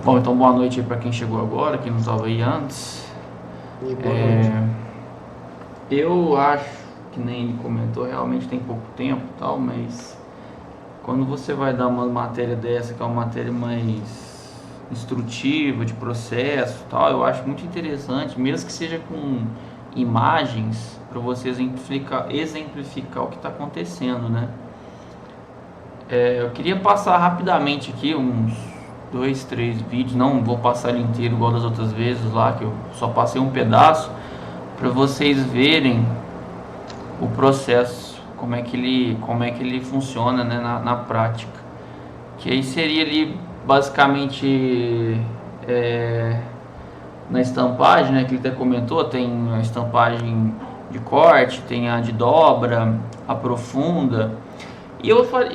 Bom, então boa noite aí para quem chegou agora, quem não estava aí antes. E boa noite. Eu acho que nem ele comentou, realmente tem pouco tempo e tal, mas quando você vai dar uma matéria dessa, que é uma matéria mais instrutiva, de processo e tal, eu acho muito interessante, mesmo que seja com imagens, para você exemplificar o que está acontecendo, né? Eu queria passar rapidamente aqui uns dois, três vídeos, não vou passar ele inteiro igual das outras vezes lá, que eu só passei um pedaço, para vocês verem o processo, como é que ele funciona, né, na prática. Que aí seria ali basicamente é, na estampagem, né, que ele até comentou, tem a estampagem de corte, tem a de dobra, a profunda. E eu faria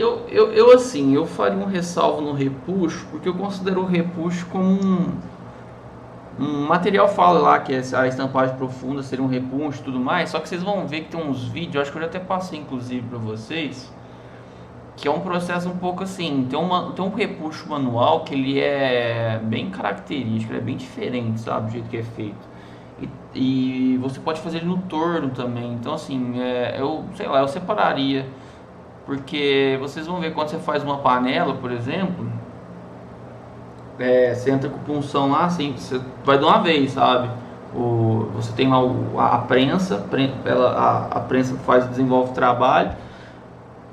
um ressalvo no repuxo, porque eu considero o repuxo como um material, fala lá que a estampagem profunda seria um repuxo e tudo mais, só que vocês vão ver que tem uns vídeos, acho que eu já até passei inclusive para vocês, que é um processo um pouco assim, tem um repuxo manual que ele é bem característico, ele é bem diferente, sabe, do jeito que é feito. E você pode fazer ele no torno também, então assim, eu sei lá, eu separaria, porque vocês vão ver quando você faz uma panela, por exemplo, você entra com punção lá, assim, você vai de uma vez, sabe? Você tem lá a prensa, a prensa desenvolve o trabalho,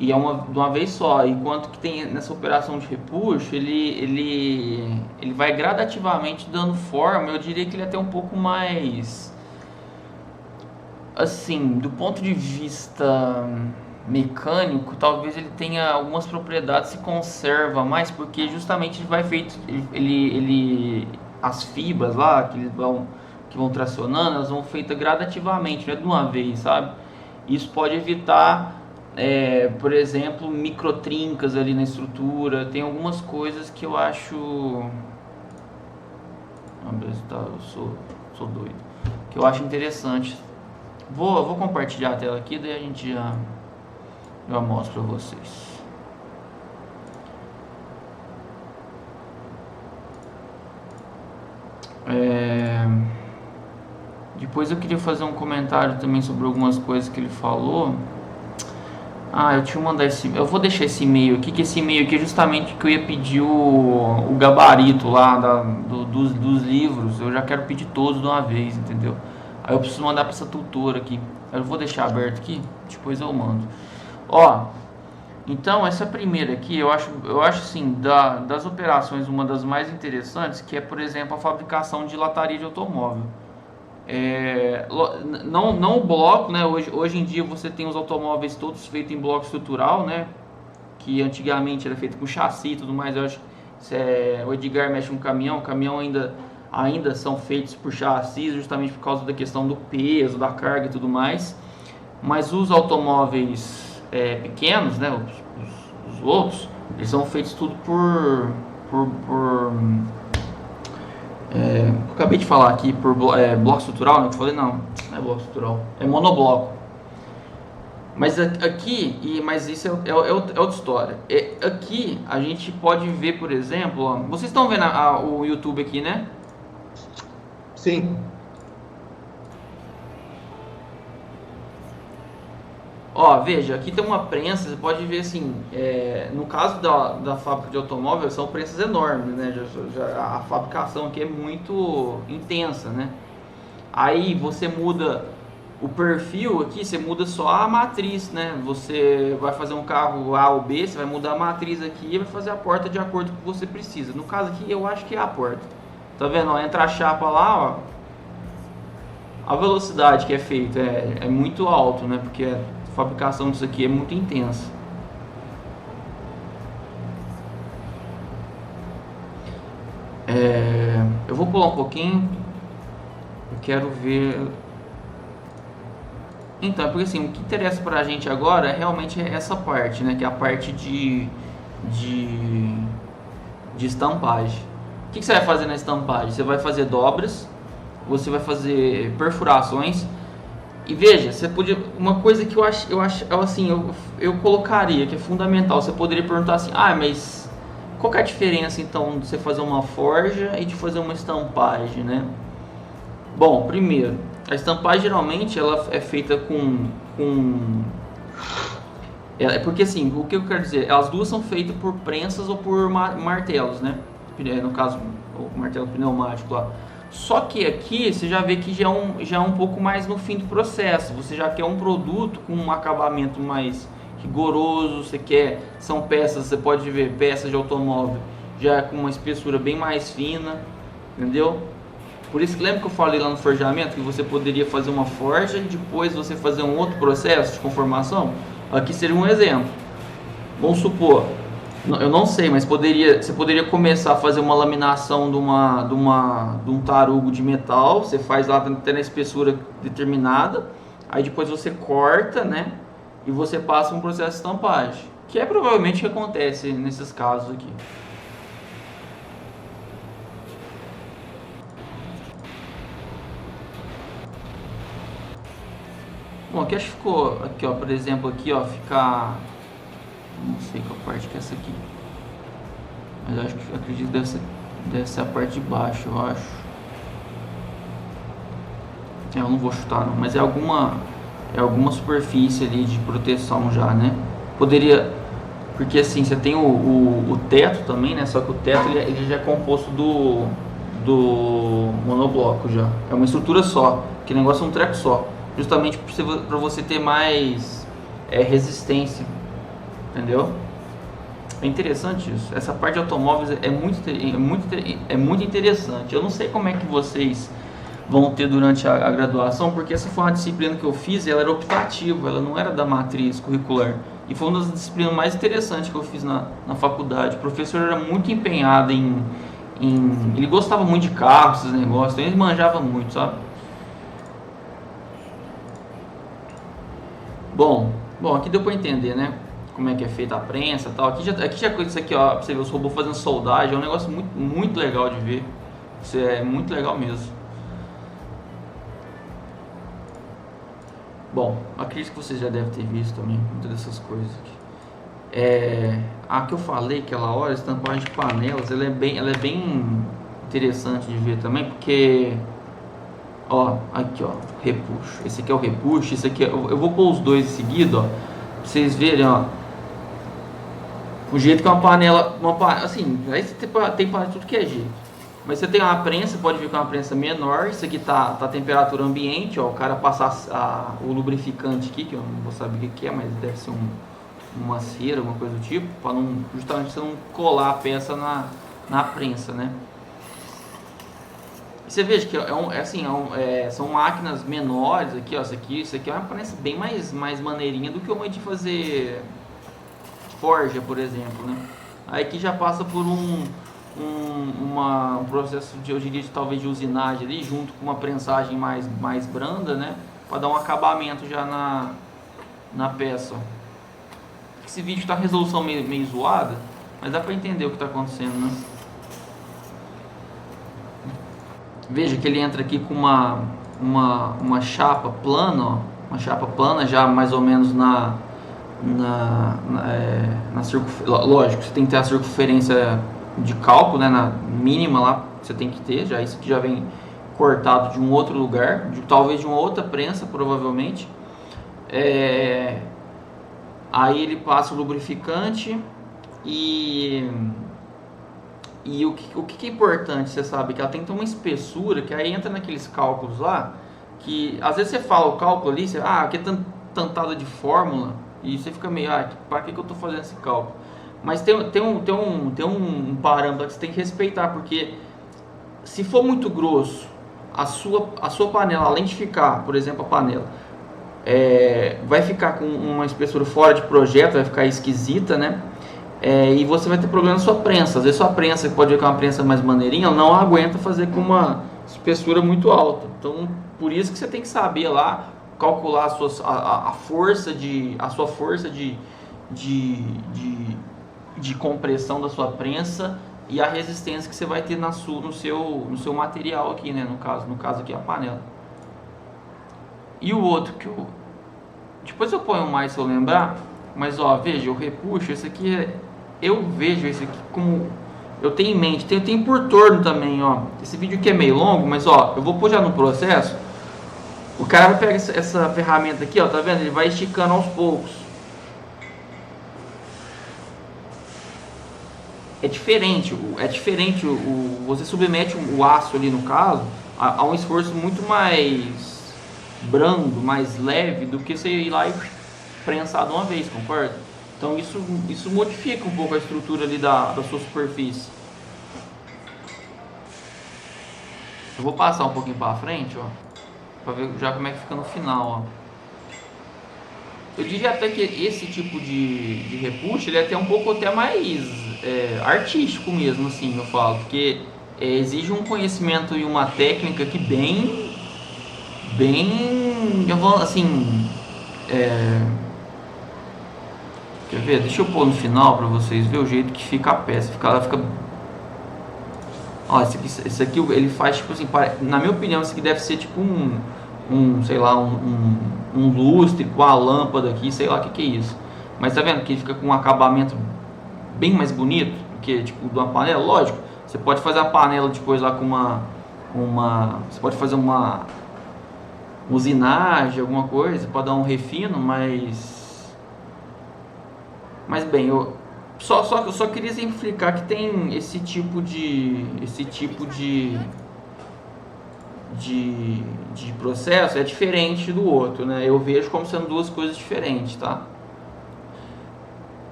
e é de uma vez só. Enquanto que tem nessa operação de repuxo, ele vai gradativamente dando forma. Eu diria que ele é até um pouco mais, assim, do ponto de vista mecânico, talvez ele tenha algumas propriedades, se conserva mais, porque justamente ele vai feito, as fibras lá que vão tracionando, elas vão feitas gradativamente, não é de uma vez, sabe? Isso pode evitar, por exemplo, microtrincas ali na estrutura. Tem algumas coisas que eu acho, eu sou doido, que eu acho interessante. Vou compartilhar a tela aqui, daí a gente já mostro para vocês. Depois eu queria fazer um comentário também sobre algumas coisas que ele falou. Deixa eu mandar eu vou deixar esse e-mail aqui, que esse e-mail aqui é justamente que eu ia pedir o gabarito lá dos livros. Eu já quero pedir todos de uma vez, entendeu? Aí eu preciso mandar para essa tutora aqui. Eu vou deixar aberto aqui, depois eu mando. Ó, então essa primeira aqui, eu acho assim, das operações, uma das mais interessantes, que é, por exemplo, a fabricação de lataria de automóvel. Não o bloco, né? Hoje em dia você tem os automóveis todos feitos em bloco estrutural, né? Que antigamente era feito com chassi e tudo mais. Eu acho que o Edgar mexe com caminhão, o caminhão ainda são feitos por chassi, justamente por causa da questão do peso, da carga e tudo mais. Mas os automóveis pequenos, né? Os outros, eles são feitos tudo eu acabei de falar aqui por bloco estrutural, né? Eu falei, não é bloco estrutural, é monobloco. Mas aqui, mas isso é outra história. Aqui a gente pode ver, por exemplo, ó, vocês estão vendo o YouTube aqui, né? Sim. Ó, veja, aqui tem uma prensa, você pode ver assim, no caso da fábrica de automóvel, são prensas enormes, né? A fabricação aqui é muito intensa, né? Aí você muda o perfil aqui, você muda só a matriz, né? Você vai fazer um carro A ou B, você vai mudar a matriz aqui e vai fazer a porta de acordo com o que você precisa. No caso aqui, eu acho que é a porta. Tá vendo? Ó, entra a chapa lá, ó. A velocidade que é feita é muito alto, né? Porque a fabricação disso aqui é muito intensa. Eu vou pular um pouquinho. Eu quero ver. Então, é porque assim, o que interessa pra gente agora é realmente essa parte, né? Que é a parte de, de estampagem. O que você vai fazer na estampagem? Você vai fazer dobras, você vai fazer perfurações. E veja, você podia. Uma coisa que eu acho assim, eu colocaria, que é fundamental. Você poderia perguntar assim, mas Qual que é a diferença então de você fazer uma forja e de fazer uma estampagem, né? Bom, primeiro, a estampagem geralmente ela é feita porque assim, o que eu quero dizer? As duas são feitas por prensas ou por martelos, né? No caso, o martelo pneumático lá. Só que aqui você já vê que já é um pouco mais no fim do processo. Você já quer um produto com um acabamento mais rigoroso. São peças, você pode ver peças de automóvel já com uma espessura bem mais fina, entendeu? Por isso que lembra que eu falei lá no forjamento que você poderia fazer uma forja e depois você fazer um outro processo de conformação? Aqui seria um exemplo. Vamos supor, eu não sei, mas você poderia começar a fazer uma laminação de um tarugo de metal. Você faz lá até na espessura determinada, aí depois você corta, né? E você passa um processo de estampagem, que é provavelmente o que acontece nesses casos aqui. Bom, aqui acho que ficou, aqui ó, por exemplo, aqui ó, ficar, não sei qual parte que é essa aqui, mas acredito que deve ser a parte de baixo, eu acho. Eu não vou chutar não, mas é alguma superfície ali de proteção já, né? Poderia, porque assim, você tem o teto também, né? Só que o teto ele já é composto do monobloco já, é uma estrutura só, que negócio é um treco só. Justamente para você ter mais resistência, entendeu? É interessante isso. Essa parte de automóveis é muito interessante. Eu não sei como é que vocês vão ter durante a graduação, porque essa foi uma disciplina que eu fiz e ela era optativa, ela não era da matriz curricular. E foi uma das disciplinas mais interessantes que eu fiz na faculdade. O professor era muito empenhado ele gostava muito de carros, esses negócios, então ele manjava muito, sabe? Bom, aqui deu para entender, né? Como é que é feita a prensa e tal. Aqui já isso aqui, ó, pra você ver os robôs fazendo soldagem, é um negócio muito, muito legal de ver. Isso é muito legal mesmo. Bom, acredito que vocês já devem ter visto também muitas dessas coisas aqui. A que eu falei aquela hora, estampagem de panelas, ela é bem interessante de ver também, porque ó, aqui ó, repuxo. Esse aqui é o repuxo, esse aqui eu vou pôr os dois em seguida, ó, pra vocês verem, ó, o jeito que é uma panela, assim, aí você tem panela de tudo que é jeito. Mas você tem uma prensa, pode ver que é uma prensa menor. Isso aqui tá a temperatura ambiente, ó, o cara passa o lubrificante aqui, que eu não vou saber o que é, mas deve ser uma cera, alguma coisa do tipo, para justamente você não colar a peça na prensa, né? Você veja que são máquinas menores aqui, ó, isso aqui é uma prensa bem mais maneirinha do que uma de fazer forja, por exemplo, né? Aí aqui já passa por um processo eu diria, talvez de usinagem ali, junto com uma prensagem mais branda, né? Para dar um acabamento já na peça. Esse vídeo está resolução meio zoada, mas dá para entender o que está acontecendo, né? Veja que ele entra aqui com uma chapa plana, ó, uma chapa plana já mais ou menos lógico, você tem que ter a circunferência de cálculo, né, na mínima lá, você tem que ter, já isso aqui já vem cortado de um outro lugar, talvez de uma outra prensa, provavelmente. Aí ele passa o lubrificante e o que é importante, você sabe que ela tem que ter uma espessura, que aí entra naqueles cálculos lá, que às vezes você fala o cálculo ali, você, aqui é tantada de fórmula, e você fica meio, para que eu estou fazendo esse cálculo? Mas tem um parâmetro que você tem que respeitar, porque se for muito grosso, a sua panela, além de ficar, por exemplo, a panela, vai ficar com uma espessura fora de projeto, vai ficar esquisita, né? E você vai ter problema na sua prensa. Às vezes sua prensa, que pode ver que é uma prensa mais maneirinha, ela não aguenta fazer com uma espessura muito alta. Então, por isso que você tem que saber lá calcular a sua força de compressão da sua prensa e a resistência que você vai ter no seu material aqui, né? No caso aqui a panela. E o outro que depois eu ponho mais se eu lembrar, mas ó, veja, eu repuxo, esse aqui eu vejo isso aqui como... Eu tenho em mente, tem por torno também, ó. Esse vídeo aqui é meio longo, mas ó, eu vou pôr já no processo. O cara vai pegar essa ferramenta aqui, ó, tá vendo? Ele vai esticando aos poucos. É diferente, você submete o aço ali no caso a um esforço muito mais brando, mais leve do que você ir lá e prensar de uma vez, concorda? Então isso modifica um pouco a estrutura ali da sua superfície. Eu vou passar um pouquinho para frente, ó, para ver já como é que fica no final, ó. Eu diria até que esse tipo de repuxo ele é até um pouco até mais artístico mesmo, assim, eu falo, porque exige um conhecimento e uma técnica que bem, assim, quer ver? Deixa eu pôr no final para vocês verem o jeito que fica a peça, ela fica, ó, esse aqui ele faz tipo assim, na minha opinião, esse aqui deve ser tipo sei lá, um lustre com a lâmpada aqui, sei lá o que é isso. Mas tá vendo que ele fica com um acabamento bem mais bonito do que tipo de uma panela? Lógico, você pode fazer a panela depois lá com você pode fazer uma usinagem, alguma coisa, pode dar um refino, mas bem, eu só queria exemplificar que tem esse tipo de processo é diferente do outro, né? Eu vejo como sendo duas coisas diferentes, tá?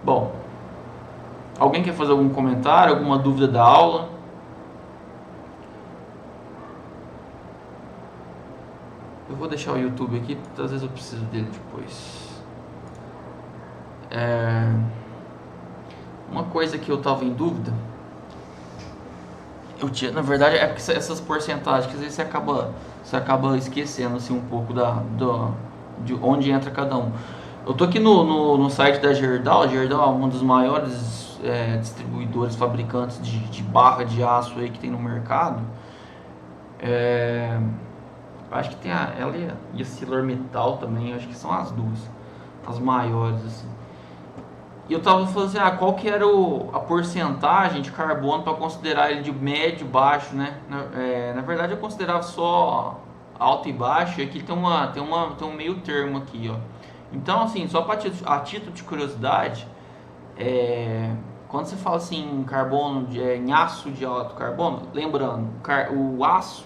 Bom, alguém quer fazer algum comentário, alguma dúvida da aula? Eu vou deixar o YouTube aqui, porque às vezes eu preciso dele depois. Uma coisa que eu tava em dúvida, na verdade, é que essas porcentagens, que às vezes você acaba esquecendo assim, um pouco de onde entra cada um. Eu tô aqui no site da Gerdau. A Gerdau é uma dos maiores distribuidores, fabricantes de barra de aço aí que tem no mercado. Acho que tem ela e a ArcelorMittal também, acho que são as duas, as maiores assim. E eu tava falando assim, qual que era a porcentagem de carbono para considerar ele de médio, baixo, né? Na verdade eu considerava só alto e baixo, e aqui tem um meio termo aqui, ó. Então assim, só a título de curiosidade, quando você fala assim em carbono, em aço de alto carbono, lembrando, o aço,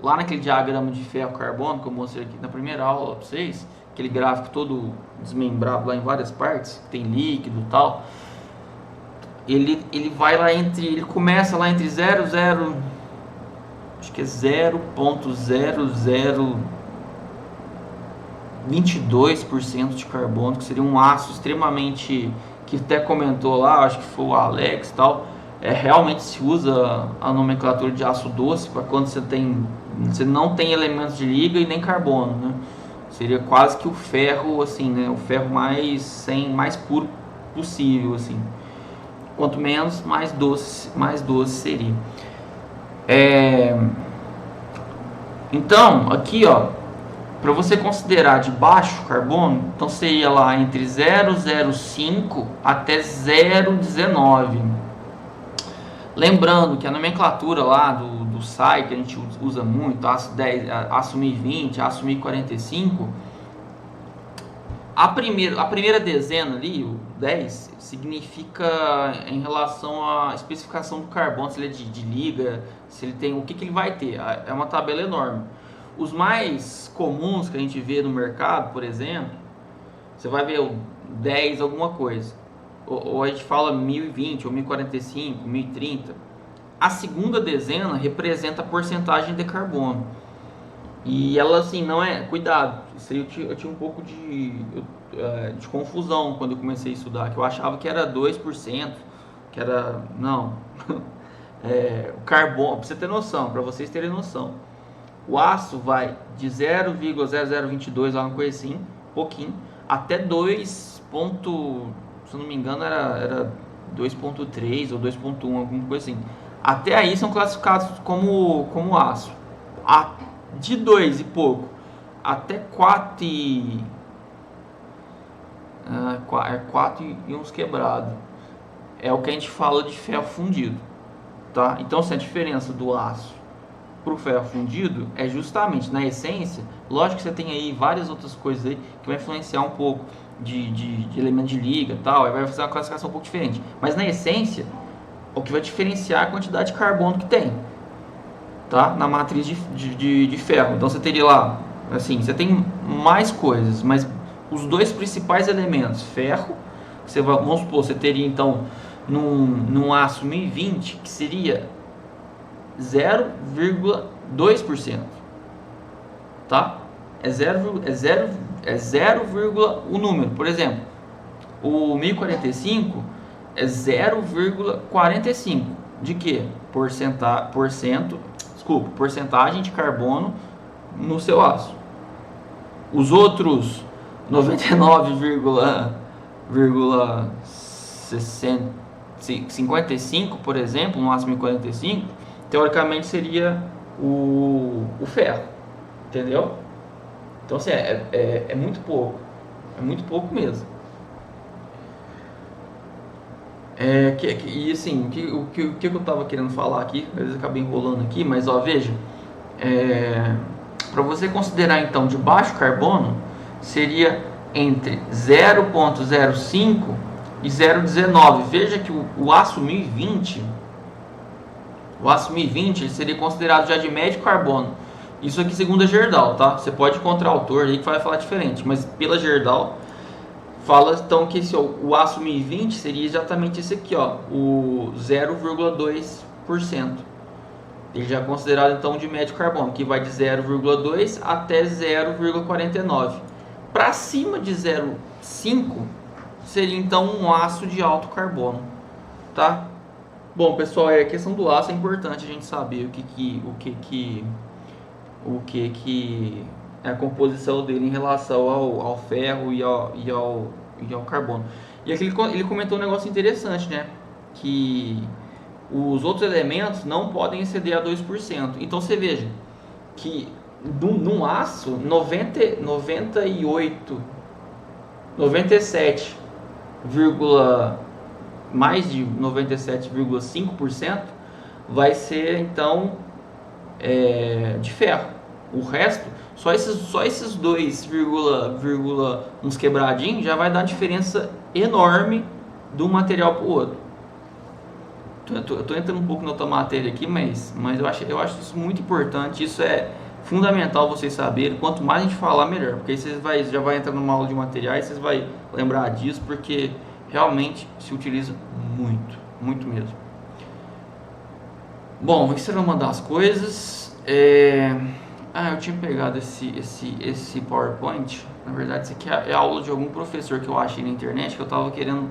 lá naquele diagrama de ferro-carbono que eu mostrei aqui na primeira aula para vocês, aquele gráfico todo desmembrado lá em várias partes, tem líquido e tal, ele vai lá ele começa lá entre 0,0, acho que é 0,0022% de carbono, que seria um aço extremamente, que até comentou lá, acho que foi o Alex e tal, realmente se usa a nomenclatura de aço doce para quando você não tem elementos de liga e nem carbono, né? Seria quase que o ferro, assim, né? O ferro mais puro possível, assim. Quanto menos, mais doce seria. Então, aqui, ó, para você considerar de baixo carbono, então seria lá entre 0,05 até 0,19. Lembrando que a nomenclatura lá do SAI, que a gente usa muito, aço 10, aço 1020, aço 1045, a primeira dezena ali, o 10, significa em relação à especificação do carbono, se ele é de liga, se ele tem, o que ele vai ter. É uma tabela enorme. Os mais comuns que a gente vê no mercado, por exemplo, você vai ver o 10 alguma coisa, ou a gente fala 1020, ou 1045, 1030. A segunda dezena representa a porcentagem de carbono. E ela, assim, não é... Cuidado, isso aí eu tinha um pouco de confusão quando eu comecei a estudar, que eu achava que era 2%, que era... Não. O carbono, pra você ter noção, para vocês terem noção, o aço vai de 0,0022, alguma coisa assim, pouquinho, até 2, se eu não me engano, era 2,3 ou 2,1, alguma coisa assim. Até aí são classificados como aço. De 2 e pouco até 4 e uns quebrados. é o que a gente fala de ferro fundido, tá? Então, se a diferença do aço para o ferro fundido é justamente na essência, lógico que você tem aí várias outras coisas aí que vai influenciar um pouco de elemento de liga e tal, aí vai fazer uma classificação um pouco diferente, mas na essência, o que vai diferenciar é a quantidade de carbono que tem, tá? Na matriz de ferro. Então você teria lá, assim, você tem mais coisas, mas os dois principais elementos, ferro, você vai, vamos supor, você teria então num aço 1020, que seria 0,2%, tá? É 0, o número, por exemplo, o 1045 é 0,45 de que? Porcentagem de carbono no seu aço. Os outros 99,55, por exemplo, no aço 1045, teoricamente seria o ferro, entendeu? Então assim, é muito pouco mesmo. E assim, o que eu estava querendo falar aqui, às vezes eu acabei enrolando aqui, mas ó, veja, para você considerar então de baixo carbono, seria entre 0,05 e 0,19. Veja que o aço 1020, ele seria considerado já de médio carbono. Isso aqui segundo a Gerdau, tá? Você pode encontrar autor aí que vai falar diferente, mas pela Gerdau fala então que o aço 1020 seria exatamente esse aqui, ó, o 0,2%. Ele já é considerado então de médio carbono, que vai de 0,2 até 0,49. Para cima de 0,5 seria então um aço de alto carbono, tá? Bom, pessoal, a questão do aço é importante a gente saber o que é a composição dele em relação ao ferro e ao carbono. E aqui ele comentou um negócio interessante, né? Que os outros elementos não podem exceder a 2%. Então você veja que num aço 97, mais de 97,5% vai ser então de ferro. O resto, só esses 2, uns quebradinhos já vai dar diferença enorme de um material para o outro. Eu tô entrando um pouco na outra matéria aqui, mas eu acho isso muito importante. Isso é fundamental vocês saberem. Quanto mais a gente falar, melhor, porque aí vocês já vai entrar numa aula de materiais, vocês vão lembrar disso, porque realmente se utiliza muito mesmo. Bom, aqui você vai mandar as coisas. Eu tinha pegado esse PowerPoint. Na verdade, isso aqui é a aula de algum professor que eu achei na internet, que eu estava querendo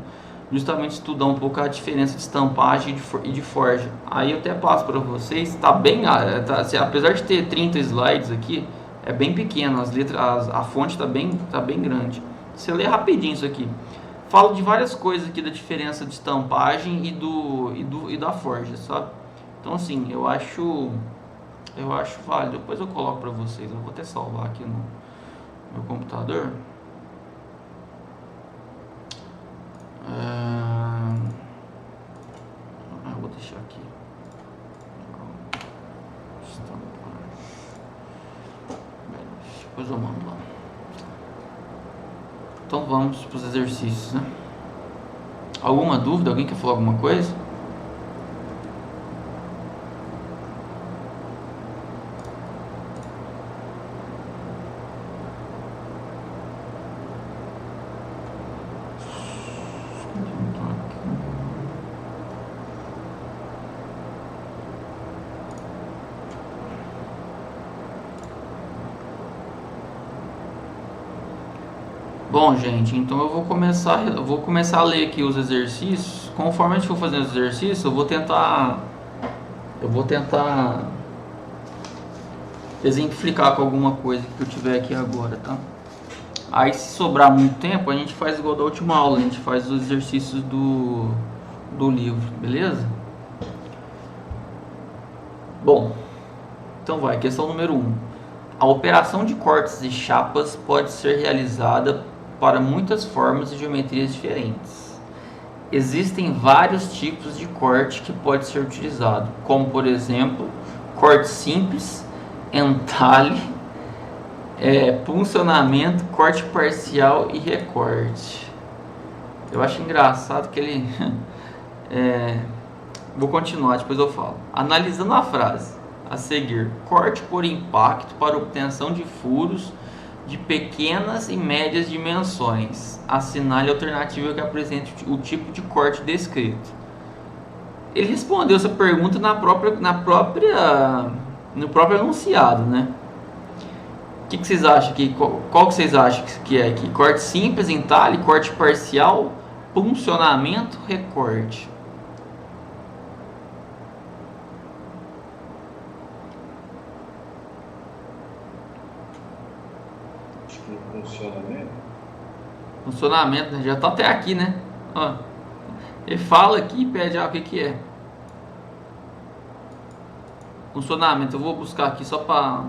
justamente estudar um pouco a diferença de estampagem e de forja. Aí eu até passo para vocês. Tá bem, apesar de ter 30 slides aqui, é bem pequeno, as letras, a fonte tá bem grande. Você lê rapidinho isso aqui. Falo de várias coisas aqui da diferença de estampagem e da forja, sabe? Então assim, eu acho válido. Depois eu coloco para vocês. Eu vou até salvar aqui no meu computador. Eu vou deixar aqui. Depois eu mando lá. Então vamos para os exercícios, né? Alguma dúvida? Alguém quer falar alguma coisa? Bom, gente, então eu vou começar a ler aqui os exercícios. Conforme a gente for fazendo os exercícios, eu vou tentar exemplificar com alguma coisa que eu tiver aqui agora, tá? Aí, se sobrar muito tempo, a gente faz igual da última aula, a gente faz os exercícios do livro, beleza? Bom, então vai, questão número 1. A operação de cortes e chapas pode ser realizada para muitas formas e geometrias diferentes. existem vários tipos de corte que pode ser utilizado, como por exemplo, corte simples, entalhe, puncionamento, corte parcial e recorte. Eu acho engraçado que ele... vou continuar, depois eu falo. Analisando a frase a seguir: corte por impacto para obtenção de furos de pequenas e médias dimensões. Assinale a alternativa que apresente o tipo de corte descrito. Ele respondeu essa pergunta no próprio enunciado, né? O que vocês acham aqui? Qual que vocês acham que é aqui? Corte simples, entalhe, corte parcial, puncionamento, recorte. Acho que funcionamento. Funcionamento, né? Já tá até aqui, né? Ó, ele fala aqui e pede o que é. Funcionamento, eu vou buscar aqui só pra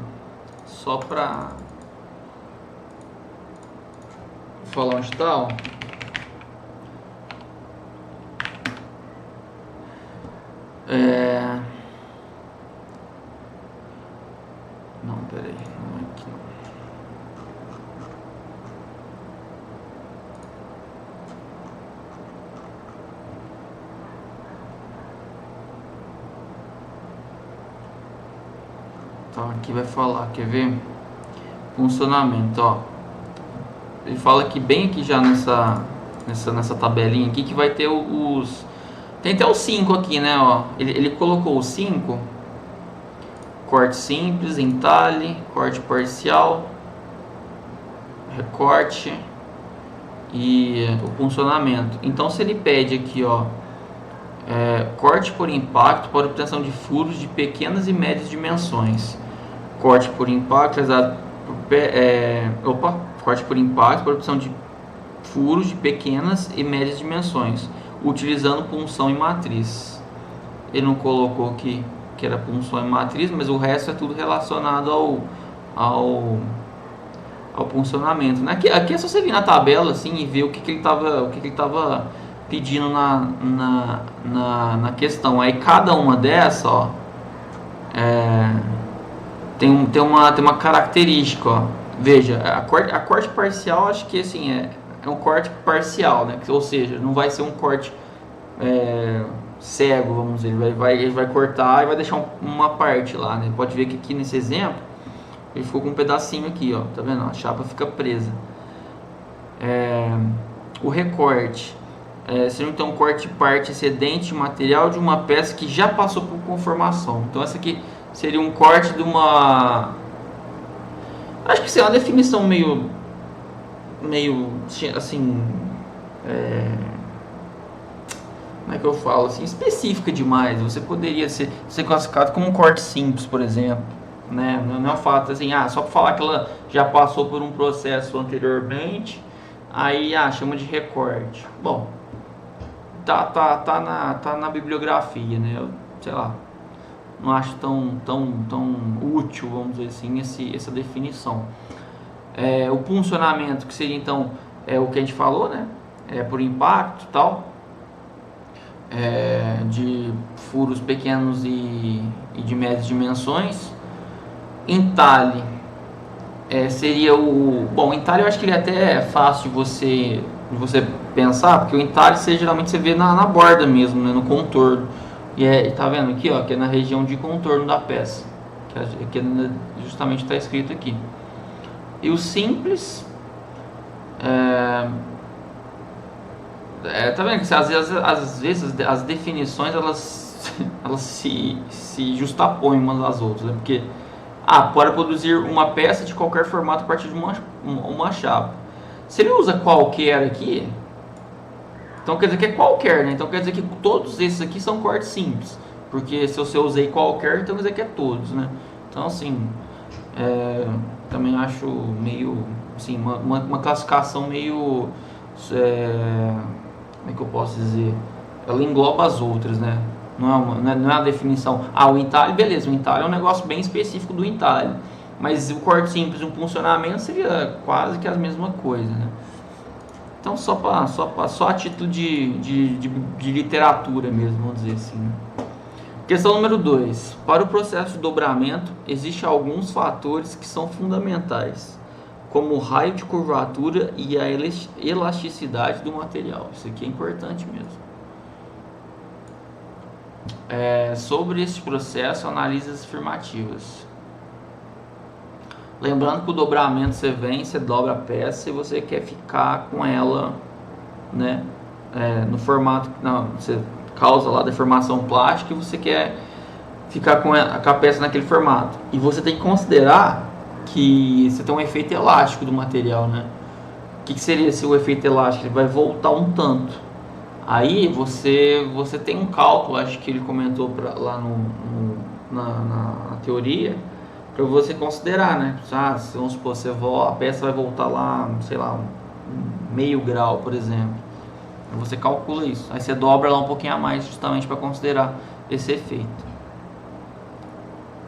falar onde tá, ó. Não, peraí, não é aqui não. Então aqui vai falar, quer ver? Funcionamento, ó. Ele fala que bem aqui já nessa tabelinha aqui que vai ter os... Tem até os 5 aqui, né, ó. Ele colocou os 5: corte simples, entalhe, corte parcial, recorte e o puncionamento. Então se ele pede aqui, ó, corte por impacto para obtenção de furos de pequenas e médias dimensões. Corte por impacto, corte por impacto para obtenção de furos de pequenas e médias dimensões, utilizando punção e matriz. Ele não colocou aqui que era punção e matriz, mas o resto é tudo relacionado ao puncionamento, né? Aqui é só você vir na tabela assim e ver o que ele estava pedindo na questão. Aí cada uma dessa, ó, tem uma característica, ó. Veja, a corte parcial, acho que assim é um corte parcial, né? Ou seja, não vai ser um corte cego, vamos dizer. Ele vai cortar e vai deixar uma parte lá, né? Pode ver que aqui nesse exemplo ele ficou com um pedacinho aqui, ó. Tá vendo? A chapa fica presa. O recorte seria então um corte de parte excedente de material de uma peça que já passou por conformação. Então essa aqui seria um corte de uma... Acho que isso é uma definição meio assim, como é que eu falo, assim, específica demais. Você poderia ser classificado como um corte simples, por exemplo, né? Não é um fato assim, só para falar que ela já passou por um processo anteriormente, aí chama de recorte. Bom, tá na bibliografia, né? Eu, sei lá, não acho tão útil, vamos dizer assim, essa definição. O puncionamento, que seria então o que a gente falou, né? Por impacto e tal, de furos pequenos e de médias dimensões. Entalhe seria bom, entalhe eu acho que ele até é fácil de você pensar, porque o entalhe geralmente você vê na borda mesmo, né? No contorno. E tá vendo aqui, ó, que é na região de contorno da peça, que justamente está escrito aqui. E o simples, tá vendo que às vezes as definições elas se justapõem umas às outras, né? Porque pode produzir uma peça de qualquer formato a partir de uma chapa. Se ele usa qualquer aqui, então quer dizer que é qualquer, né? Então quer dizer que todos esses aqui são cortes simples, porque se eu usei qualquer, então quer dizer que é todos, né? Então assim, também acho meio, assim, uma classificação meio, como é que eu posso dizer? Ela engloba as outras, né? Não é uma definição. O entalhe, beleza, o entalhe é um negócio bem específico do entalhe, mas o corte simples e o puncionamento seria quase que a mesma coisa, né? Então só a título de literatura mesmo, vamos dizer assim, né? Questão número 2. Para o processo de dobramento, existem alguns fatores que são fundamentais, como o raio de curvatura e a elasticidade do material. Isso aqui é importante mesmo. Sobre esse processo, analise as afirmativas. Lembrando que o dobramento você dobra a peça e você quer ficar com ela, né, no formato, você causa lá deformação plástica e você quer ficar com a peça naquele formato. E você tem que considerar que você tem um efeito elástico do material, né? O que seria se o efeito elástico? Ele vai voltar um tanto. Aí você tem um cálculo, acho que ele comentou lá na teoria, para você considerar, né? Se vamos supor, a peça vai voltar lá, sei lá, meio grau, por exemplo. Você calcula isso. Aí você dobra lá um pouquinho a mais, justamente para considerar esse efeito.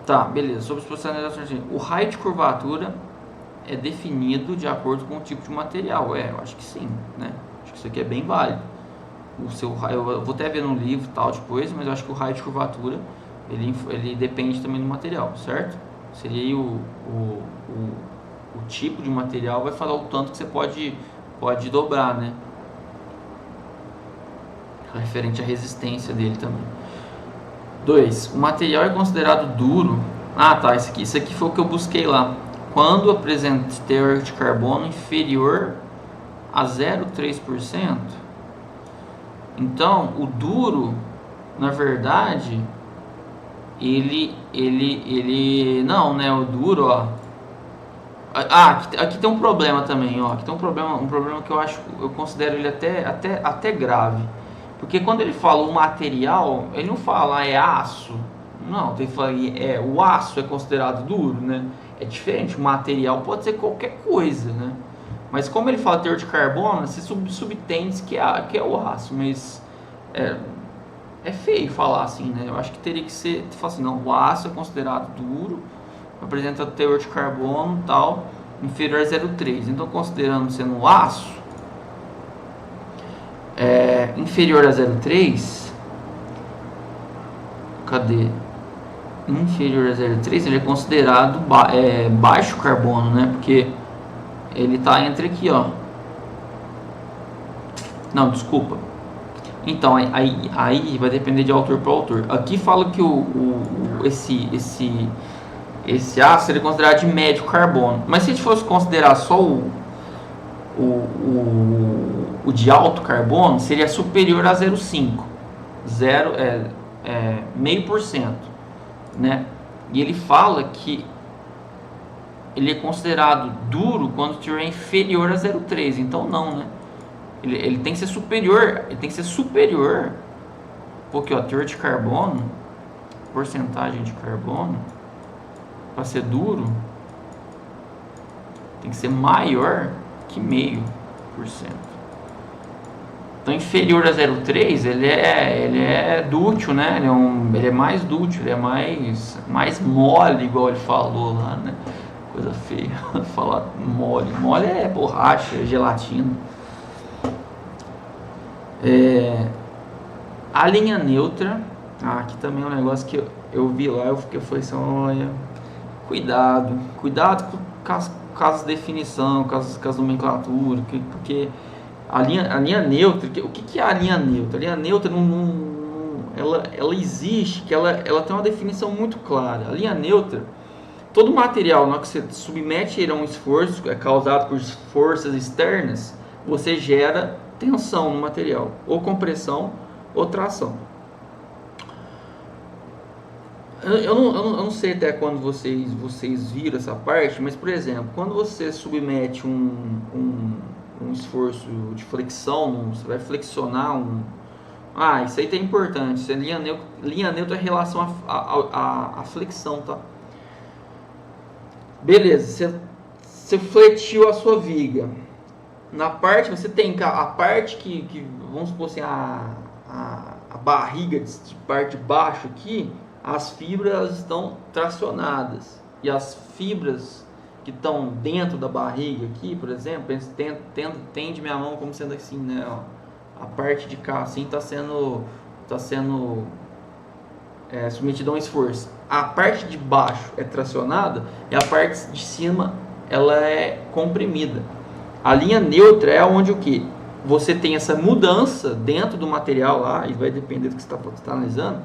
Tá, beleza. Sobre os processos, o raio de curvatura é definido de acordo com o tipo de material. Eu acho que sim, né? Acho que isso aqui é bem válido. O seu raio, eu vou até ver no livro e tal depois, mas eu acho que o raio de curvatura ele depende também do material, certo? Seria aí o tipo de material vai falar o tanto que você pode dobrar, né? Referente à resistência dele também. 2. O material é considerado duro. Tá, isso aqui foi o que eu busquei lá. Quando apresenta teor de carbono inferior a 0,3%. Então, o duro, na verdade, ele não, né? O duro, ó. Aqui tem um problema também, ó. Aqui tem um problema que eu considero ele até grave. Porque quando ele fala o material, ele não fala é aço. Não, tem que falar o aço é considerado duro, né? É diferente, o material pode ser qualquer coisa, né? Mas como ele fala teor de carbono, você subtende que é o aço, mas é feio falar assim, né? Eu acho que teria que ser, falar assim, não, o aço é considerado duro, apresenta teor de carbono tal, inferior a 0,3. Então, considerando sendo o aço inferior a 0,3, cadê? Inferior a 0,3, ele é considerado baixo carbono, né? Porque ele está entre aqui, ó. Não, desculpa. Então, aí vai depender de autor para autor. Aqui fala que esse ácido ele é considerado de médio carbono. Mas se a gente fosse considerar só o de alto carbono, seria superior a 0,5. 0,5%, né? E ele fala que ele é considerado duro quando estiver inferior a 0,3. Então não, né? Ele tem que ser superior. Ele tem que ser superior. Porque o teor de carbono, porcentagem de carbono, para ser duro, tem que ser maior que 0,5%. Então, inferior a 0,3, ele é dútil, né? Ele é mais dútil, ele é mais mole, igual ele falou lá, né? Coisa feia, falar mole. Mole é borracha, é gelatina. A linha neutra, aqui também é um negócio que eu vi lá, eu falei assim, olha, cuidado com as definições, com as nomenclaturas, porque a linha neutra, o que é a linha neutra? A linha neutra ela existe, que ela tem uma definição muito clara. A linha neutra, todo material, na hora que você submete ele a um esforço causado por forças externas, você gera tensão no material, ou compressão ou tração. Eu não sei até quando vocês viram essa parte, mas, por exemplo, quando você submete um esforço de flexão, você vai flexionar isso aí tá importante. Isso é linha neutra em relação à flexão, tá? Beleza, você fletiu a sua viga. Na parte, você tem a parte que vamos supor assim, a barriga de parte de baixo aqui, as fibras estão tracionadas. E as fibras que estão dentro da barriga aqui, por exemplo, eles tende minha mão como sendo assim, né? Ó, a parte de cá assim está sendo submetida a um esforço. A parte de baixo é tracionada e a parte de cima ela é comprimida. A linha neutra é onde o que? Você tem essa mudança dentro do material lá, e vai depender do que você está analisando,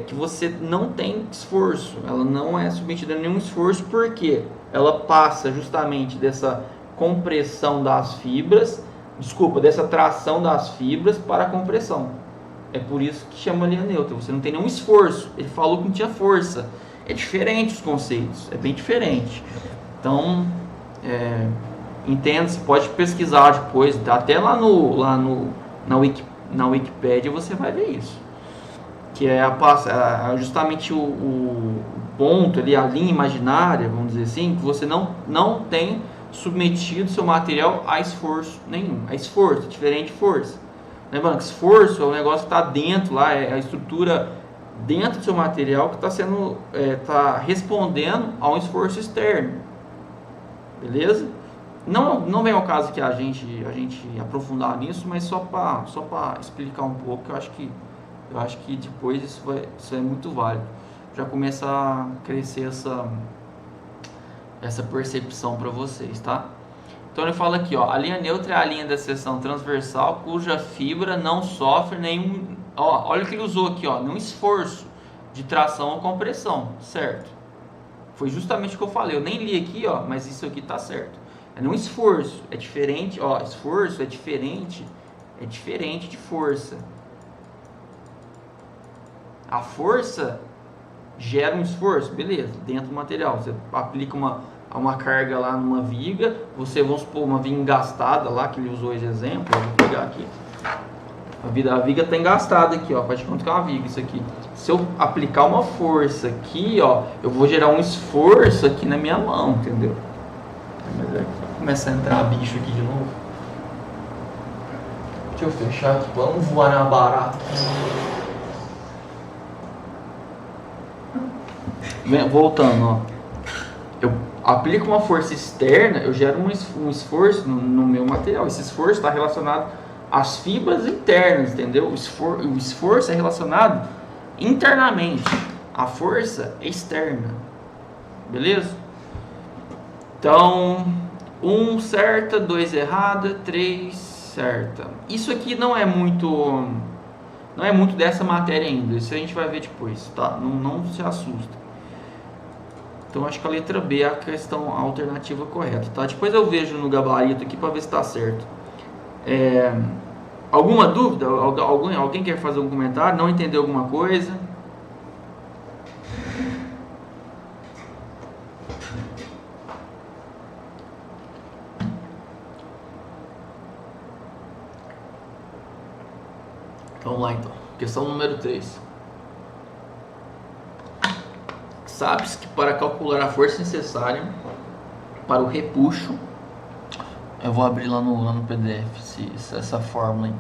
que você não tem esforço, ela não é submetida a nenhum esforço, porque ela passa justamente dessa compressão das fibras, dessa tração das fibras para a compressão. É por isso que chama linha neutra, você não tem nenhum esforço. Ele falou que não tinha força. É diferente os conceitos, é bem diferente. Então, entenda, você pode pesquisar depois, até na Wikipédia você vai ver isso. Que é justamente o ponto ali, a linha imaginária, vamos dizer assim, que você não tem submetido seu material a esforço nenhum. A esforço, diferente de força. Lembrando que esforço é o negócio que está dentro lá, é a estrutura dentro do seu material que está respondendo a um esforço externo. Beleza? Não vem ao caso que a gente aprofundar nisso, mas só para explicar um pouco, eu acho que depois isso é muito válido. Já começa a crescer essa percepção para vocês, tá? Então ele fala aqui, ó, a linha neutra é a linha da seção transversal cuja fibra não sofre nenhum, olha o que ele usou aqui, ó, nenhum esforço de tração ou compressão, certo? Foi justamente o que eu falei, eu nem li aqui, ó, mas isso aqui tá certo. É nenhum esforço, é diferente, ó, esforço é diferente de força. A força gera um esforço, beleza, dentro do material, você aplica uma carga lá numa viga, vamos supor uma viga engastada lá, que ele usou esse exemplo, eu vou pegar aqui, a viga está engastada aqui, ó, faz de conta que é uma viga isso aqui. Se eu aplicar uma força aqui, ó, eu vou gerar um esforço aqui na minha mão, entendeu? Mas vai começar a entrar bicho aqui de novo. Deixa eu fechar aqui, vamos voar na barata. Voltando, ó, eu aplico uma força externa, eu gero um esforço no meu material. Esse esforço está relacionado às fibras internas, entendeu? O esforço é relacionado internamente, a força é externa, beleza? Então, 1 certa, 2 errada, 3 certa. Isso aqui não é muito dessa matéria ainda, isso a gente vai ver depois, tá? Não se assusta. Então acho que a letra B é a questão alternativa correta, tá? Depois eu vejo no gabarito aqui para ver se está certo. Alguma dúvida? Alguém quer fazer um comentário? Não entendeu alguma coisa? Vamos lá então. Questão número 3. Sabe-se que para calcular a força necessária para o repuxo, eu vou abrir lá no PDF essa fórmula aí.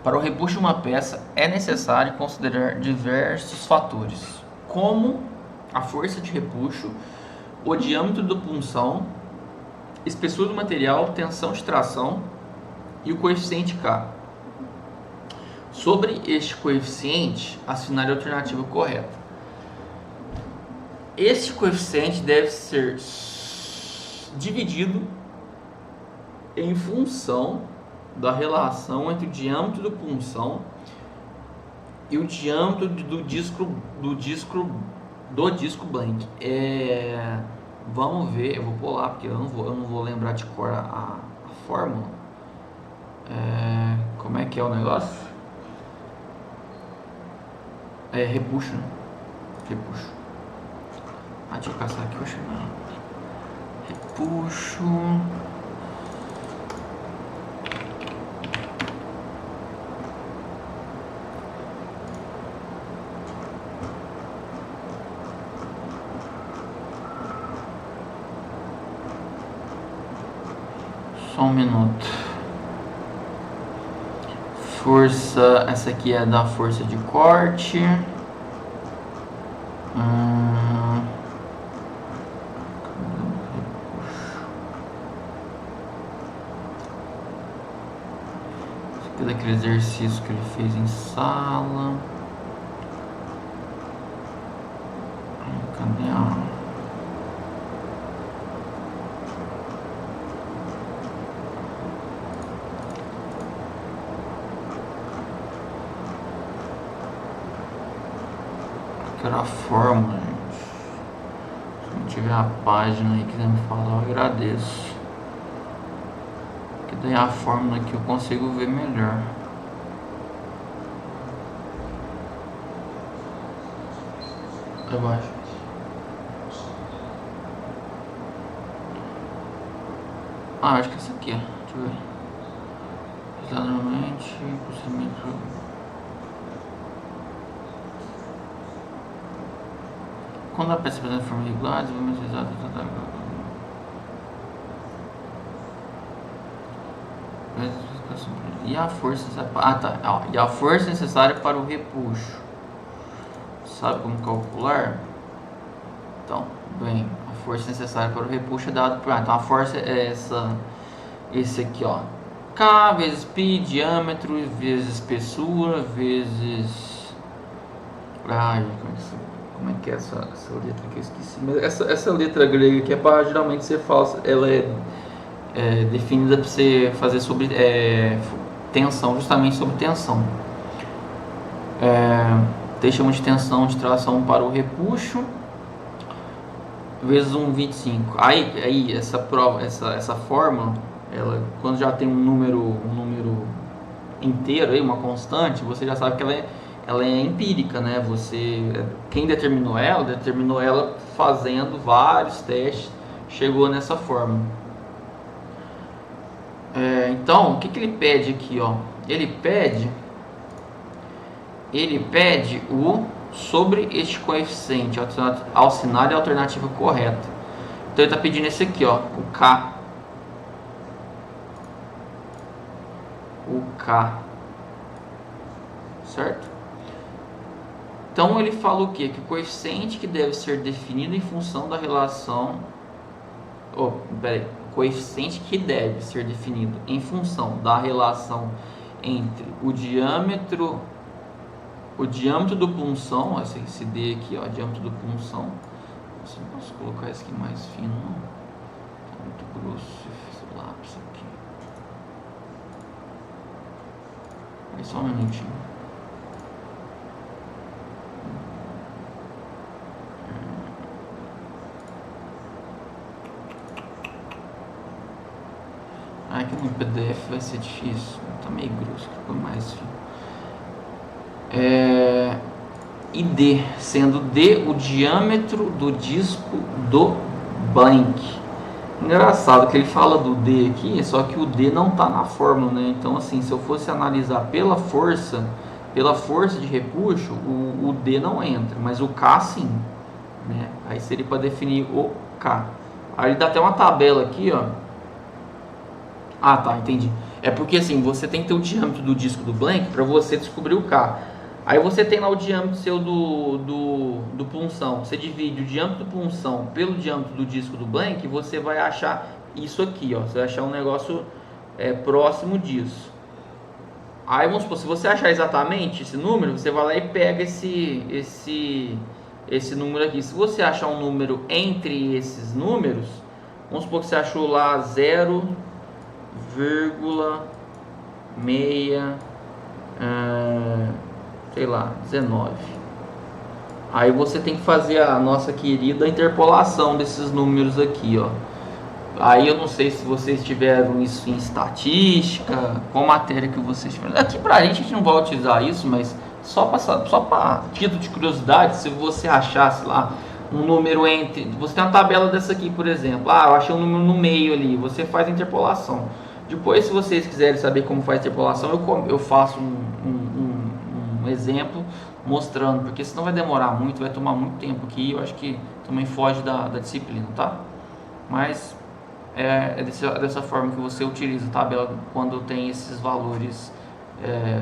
Para o repuxo de uma peça é necessário considerar diversos fatores, como a força de repuxo, o diâmetro do punção, espessura do material, tensão de tração e o coeficiente K. Sobre este coeficiente, assinale a alternativa correta. Este coeficiente deve ser dividido em função da relação entre o diâmetro do punção e o diâmetro do disco blank. Vamos ver, eu vou pular porque eu não vou lembrar de cor a fórmula. Como é que é o negócio? Repuxo, né? Repuxo. Deixa eu caçar aqui, oxe, não. Repuxo. Só um minuto. Força, essa aqui é da força de corte. fazer aquele exercício que ele fez em sala. Cadê a... Era a fórmula, gente. Se não tiver a página aí que quiser me falar, eu agradeço. Porque daí a fórmula que eu consigo ver melhor. Abaixo. Acho que essa aqui, ó. Deixa eu ver. Exatamente, procedimento. Quando a peça apresenta forma irregular, desenvolvimento exato. E a força e a força necessária para o repuxo. Sabe como calcular? Então, bem, a força necessária para o repuxo é dada por... então a força é esse aqui, ó. K vezes π, diâmetro, vezes espessura, vezes... como é que é essa letra que eu esqueci? Mas essa letra grega aqui é para geralmente ser falsa. Ela é definida para você fazer sobre tensão, justamente sobre tensão. Chamamos de tensão de tração para o repuxo vezes 1,25. Aí essa prova, essa fórmula, ela, quando já tem um número inteiro, aí, uma constante, você já sabe que ela é empírica, né? Quem determinou ela fazendo vários testes, chegou nessa fórmula. Então, o que ele pede aqui, ó? Ele pede o sobre este coeficiente ao sinal e a alternativa correta. Então ele está pedindo esse aqui, ó, o K. Certo? Então ele fala o quê? Que o coeficiente que deve ser definido em função da relação... o coeficiente que deve ser definido em função da relação entre o diâmetro do punção, esse D aqui, ó, diâmetro do punção. Nossa, não posso colocar esse aqui mais fino, não. Tá muito grosso esse lápis aqui. Aí só um minutinho. Aqui no PDF vai ser difícil, tá meio grosso, ficou mais fino. E D, sendo D o diâmetro do disco do blank. Engraçado que ele fala do D aqui, só que o D não tá na fórmula, né? Então assim, se eu fosse analisar pela força de repuxo, o D não entra, mas o K sim, né? Aí seria para definir o K. Aí dá até uma tabela aqui, ó. Tá, entendi. É porque assim, você tem que ter o diâmetro do disco do blank para você descobrir o K. Aí você tem lá o diâmetro seu do punção. Você divide o diâmetro do punção pelo diâmetro do disco do blank, e você vai achar isso aqui, ó. Você vai achar um negócio próximo disso. Aí vamos supor, se você achar exatamente esse número, você vai lá e pega esse número aqui. Se você achar um número entre esses números, vamos supor que você achou lá 0,19. Aí você tem que fazer a nossa querida interpolação desses números aqui, ó. Aí eu não sei se vocês tiveram isso em estatística, qual matéria que vocês tiveram. Aqui pra gente a gente não vai utilizar isso, mas só para título de curiosidade, se você achasse lá um número entre... Você tem uma tabela dessa aqui, por exemplo. Eu achei um número no meio ali, você faz a interpolação. Depois, se vocês quiserem saber como faz a interpolação, eu faço um exemplo mostrando, porque senão vai demorar muito, vai tomar muito tempo aqui, eu acho que também foge da disciplina, tá? Mas é dessa forma que você utiliza a tabela quando tem esses valores,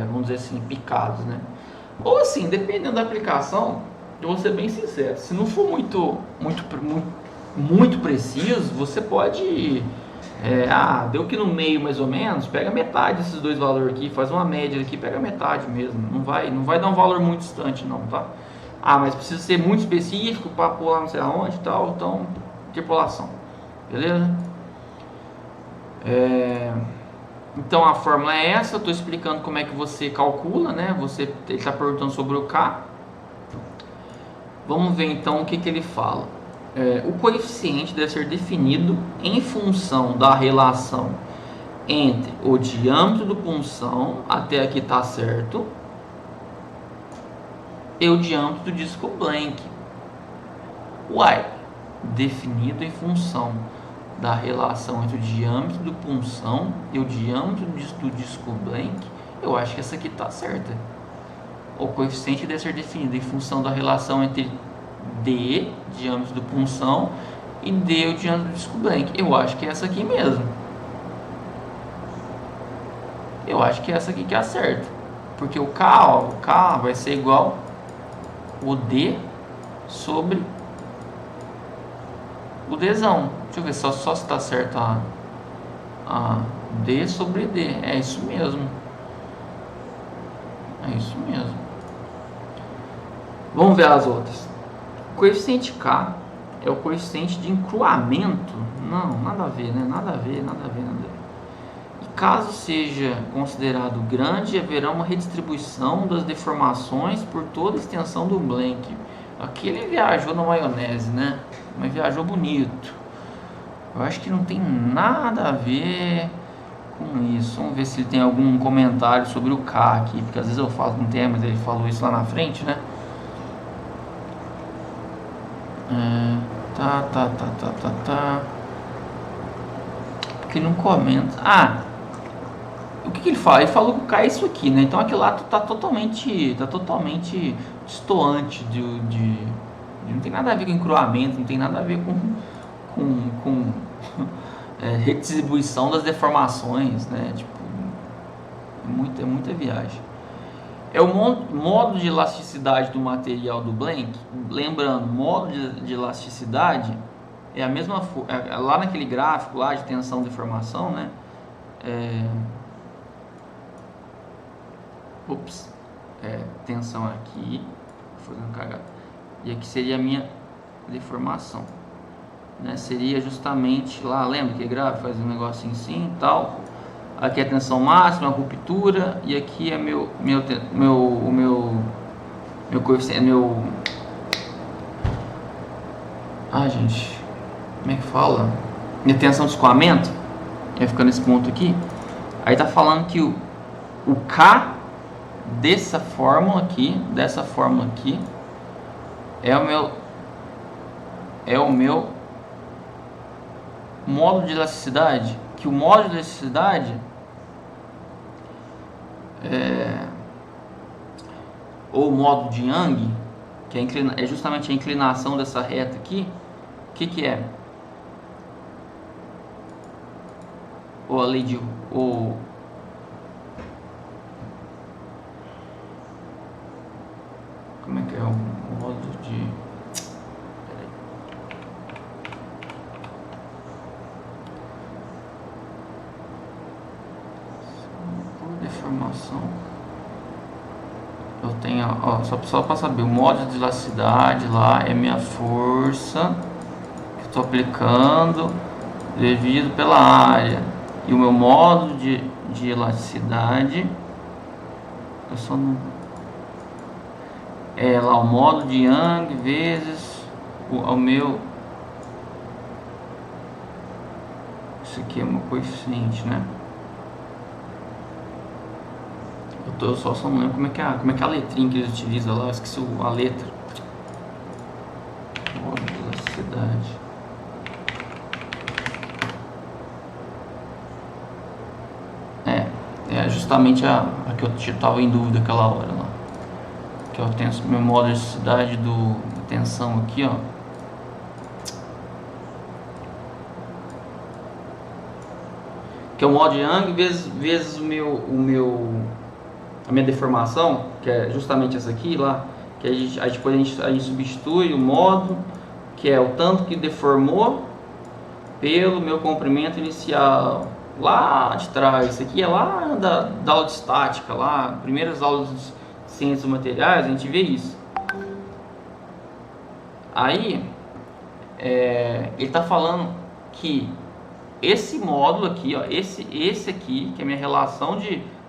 vamos dizer assim, picados, né? Ou assim, dependendo da aplicação, eu vou ser bem sincero, se não for muito preciso, você pode Deu que no meio mais ou menos, pega metade desses dois valores aqui, faz uma média aqui, pega metade mesmo, não vai dar um valor muito distante não, tá? Mas precisa ser muito específico para pular não sei aonde e tal, então interpolação, beleza? Então a fórmula é essa, eu estou explicando como é que você calcula, né? Ele está perguntando sobre o K. Vamos ver então o que ele fala. O coeficiente deve ser definido em função da relação entre o diâmetro do punção, até aqui está certo, e o diâmetro do disco blank. Definido em função da relação entre o diâmetro do punção e o diâmetro do disco blank. Eu acho que essa aqui está certa. O coeficiente deve ser definido em função da relação entre D, diâmetro do punção, e D, o diâmetro do disco blank. Eu acho que é essa aqui mesmo. Eu acho que é essa aqui que é a certa. Porque o K vai ser igual o D sobre o Dzão. Deixa eu ver só se está certo a D sobre D. É isso mesmo. É isso mesmo. Vamos ver as outras. O coeficiente K é o coeficiente de encruamento. Não, nada a ver, né? Nada a ver. E caso seja considerado grande, haverá uma redistribuição das deformações por toda a extensão do blank. Aqui ele viajou na maionese, né? Mas viajou bonito. Eu acho que não tem nada a ver com isso. Vamos ver se ele tem algum comentário sobre o K aqui, porque às vezes eu falo que não tem, mas ele falou isso lá na frente, né? Tá. Porque ele não comenta. O que ele fala? Ele falou que o K é isso aqui, né? Então aquilo lá tá totalmente distoante de não tem nada a ver com encruamento, não tem nada a ver com redistribuição das deformações, né? Tipo, é muita viagem. É o modo de elasticidade do material do blank. Lembrando, modo de elasticidade é a mesma lá naquele gráfico lá de tensão e deformação, né? Tensão aqui, fazendo cagada. E aqui seria a minha deformação, né? Seria justamente lá, lembra que gráfico faz um negocinho assim e tal. Aqui é a tensão máxima, a ruptura, e aqui é meu coeficiente, gente, como é que fala? Minha tensão de escoamento, vai ficar nesse ponto aqui. Aí tá falando que o K dessa fórmula aqui, é o meu modo de elasticidade, que o modo de elasticidade ou o modo de Young, que é justamente a inclinação dessa reta aqui. O que é? Ou a lei de como é que é o modo de deformação? Eu tenho, só para saber, o modo de elasticidade lá é minha força que estou aplicando dividido pela área, e o meu modo de elasticidade, eu só não lá o modo de Young vezes o meu, isso aqui é o meu coeficiente, né? Eu só não lembro como é que é a letrinha que eles utilizam lá, eu esqueci a letra. Modo de elasticidade. É justamente a que eu estava em dúvida aquela hora lá. Que eu tenho meu modo de elasticidade da tensão aqui, ó. Que é o modo de Young vezes a minha deformação, que é justamente essa aqui lá, que depois a gente substitui o modo, que é o tanto que deformou, pelo meu comprimento inicial, lá de trás. Isso aqui é lá da aula de estática, lá, primeiras aulas de ciências materiais, a gente vê isso. Aí, ele está falando que esse módulo aqui, ó, esse aqui, que é a minha relação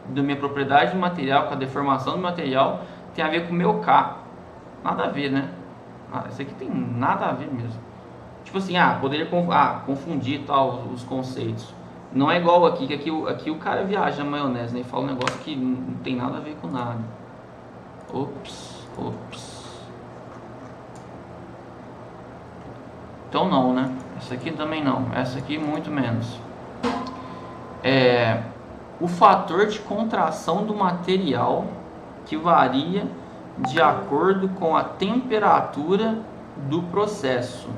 da minha propriedade de material com a deformação do material, tem a ver com o meu K. Nada a ver, né? Isso aqui tem nada a ver mesmo. Tipo assim, poderia confundir tal os conceitos. Não é igual aqui, que aqui o cara viaja na maionese, né? E fala um negócio que não tem nada a ver com nada. Ops. Então não, né? Essa aqui também não. Essa aqui muito menos. O fator de contração do material que varia de acordo com a temperatura do processo.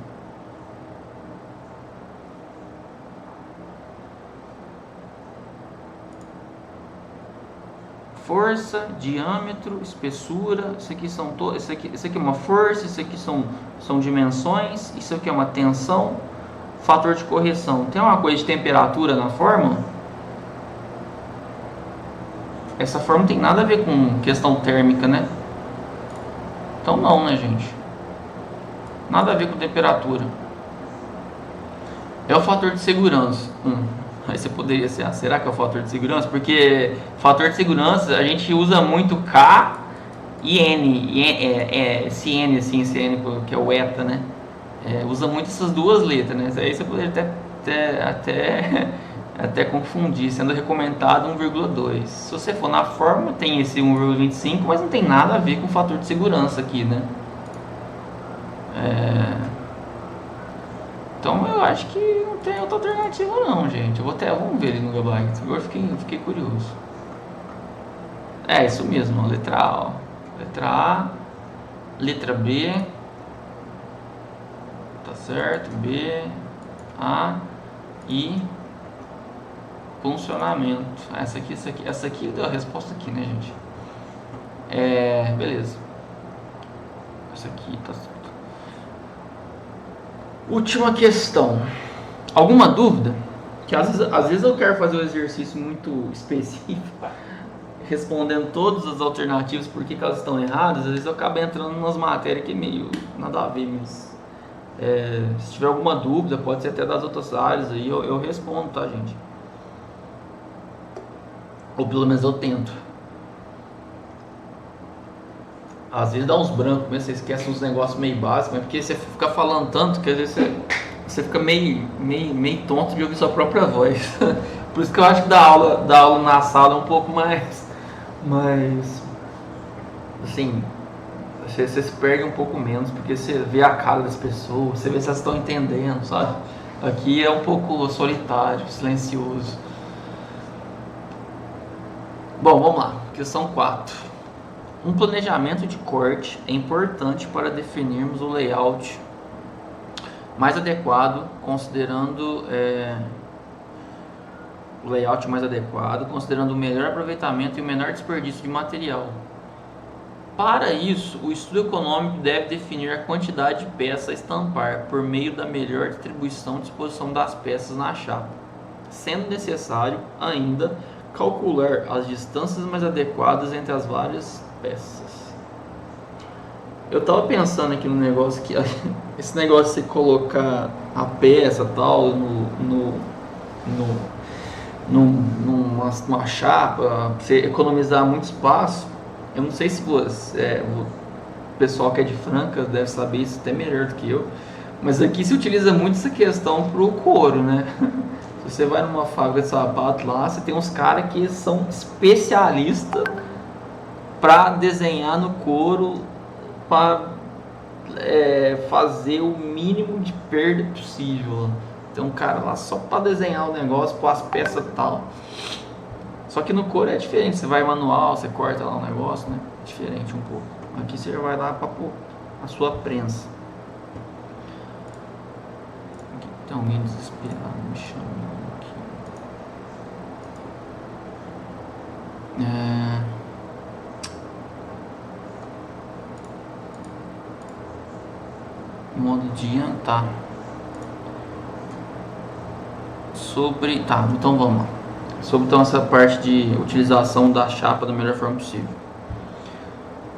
Força, diâmetro, espessura, isso aqui são isso aqui é uma força, isso aqui são dimensões, isso aqui é uma tensão, fator de correção. Tem uma coisa de temperatura na fórmula? Essa fórmula tem nada a ver com questão térmica, né? Então não, né, gente? Nada a ver com temperatura. É o fator de segurança. Aí você poderia ser, será que é o fator de segurança? Porque fator de segurança a gente usa muito K e N, esse N assim, esse N que é o eta, né? Usa muito essas duas letras, né? Aí você poderia até confundir, sendo recomendado 1,2. Se você for na fórmula, tem esse 1,25, mas não tem nada a ver com o fator de segurança aqui, né? Então eu acho que não tem outra alternativa não, gente. Vamos ver ele no gabarito. Agora fiquei curioso. Isso mesmo, letra A, ó. Letra A, letra B, tá certo? B, A e funcionamento. Essa aqui deu a resposta aqui, né, gente? Beleza. Essa aqui tá certo. Última questão. Alguma dúvida? Que às vezes eu quero fazer um exercício muito específico, respondendo todas as alternativas porque elas estão erradas. Às vezes eu acabo entrando em umas matérias que é meio nada a ver, mas se tiver alguma dúvida, pode ser até das outras áreas aí, eu respondo, tá, gente? Ou pelo menos eu tento. Às vezes dá uns brancos mesmo, você esquece uns negócios meio básicos, mas porque você fica falando tanto que às vezes você fica meio tonto de ouvir sua própria voz. Por isso que eu acho que dar aula na sala é um pouco mais assim, você se perde um pouco menos, porque você vê a cara das pessoas, você vê se elas estão entendendo, sabe? Aqui é um pouco solitário, silencioso. Bom, vamos lá, questão 4. Um planejamento de corte é importante para definirmos o layout mais adequado, considerando o melhor aproveitamento e o menor desperdício de material. Para isso, o estudo econômico deve definir a quantidade de peças a estampar por meio da melhor distribuição e disposição das peças na chapa, sendo necessário ainda calcular as distâncias mais adequadas entre as várias peças. Eu tava pensando aqui no negócio que esse negócio de você colocar a peça tal numa chapa, pra você economizar muito espaço. Eu não sei se o pessoal que é de Franca deve saber isso até melhor do que eu, mas aqui se utiliza muito essa questão pro couro, né? Se você vai numa fábrica de sapato lá, você tem uns caras que são especialistas para desenhar no couro, para fazer o mínimo de perda possível. Tem um cara lá só para desenhar o negócio, pôr as peças e tal. Só que no couro é diferente, você vai manual, você corta lá o negócio, né? É diferente um pouco. Aqui você já vai lá para pôr a sua prensa. Aqui tem alguém desesperado me chamando aqui. Modo de adiantar. sobre... Tá, então vamos lá. Sobre então essa parte de utilização da chapa da melhor forma possível.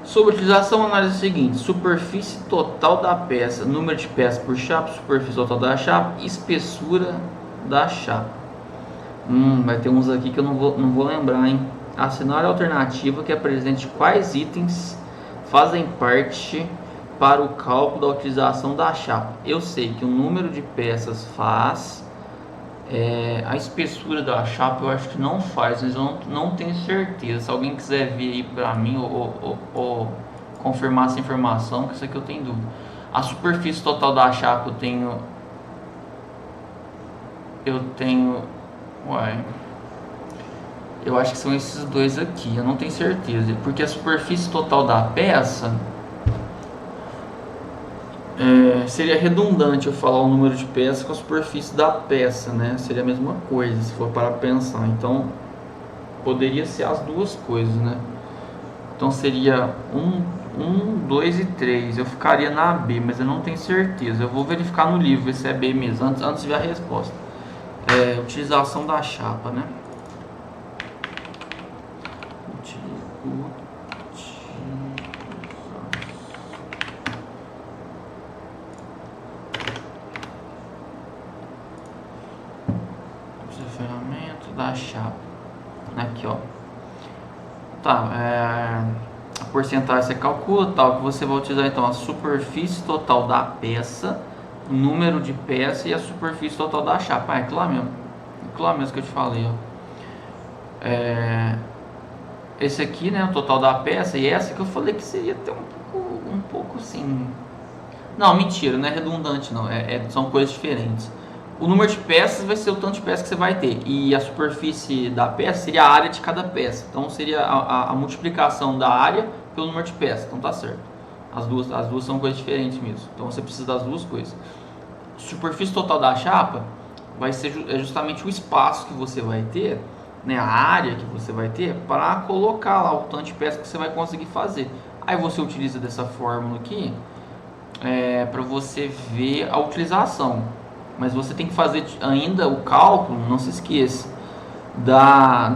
Sobre utilização, análise seguinte: superfície total da peça, número de peças por chapa, superfície total da chapa, espessura da chapa. Vai ter uns aqui que eu não vou lembrar, hein? Assinar a alternativa que apresente quais itens fazem parte para o cálculo da utilização da chapa. Eu sei que o número de peças faz, a espessura da chapa eu acho que não faz, mas eu não tenho certeza. Se alguém quiser vir aí para mim ou confirmar essa informação, que isso aqui eu tenho dúvida. A superfície total da chapa eu acho que são esses dois aqui, eu não tenho certeza, porque a superfície total da peça seria redundante eu falar o número de peças com a superfície da peça, né? Seria a mesma coisa se for para pensar. Então poderia ser as duas coisas, né? Então seria 1, 2 e 3. Eu ficaria na B, mas eu não tenho certeza. Eu vou verificar no livro ver se é B mesmo, antes de ver a resposta. Utilização da chapa, né? Ferramenta da chapa. Aqui, ó. Tá, a porcentagem você calcula, tal, que você vai utilizar então a superfície total da peça, o número de peça e a superfície total da chapa. É aquilo lá mesmo que eu te falei, ó. Esse aqui, né, o total da peça, e essa que eu falei que seria até um pouco assim. Não, mentira, não é redundante não, são coisas diferentes. O número de peças vai ser o tanto de peças que você vai ter, e a superfície da peça seria a área de cada peça. Então seria a multiplicação da área pelo número de peças. Então tá certo. As duas são coisas diferentes mesmo. Então você precisa das duas coisas. Superfície total da chapa vai ser justamente o espaço que você vai ter, né, a área que você vai ter para colocar lá o tanto de peça que você vai conseguir fazer. Aí você utiliza dessa fórmula aqui para você ver a utilização. Mas você tem que fazer ainda o cálculo, não se esqueça, da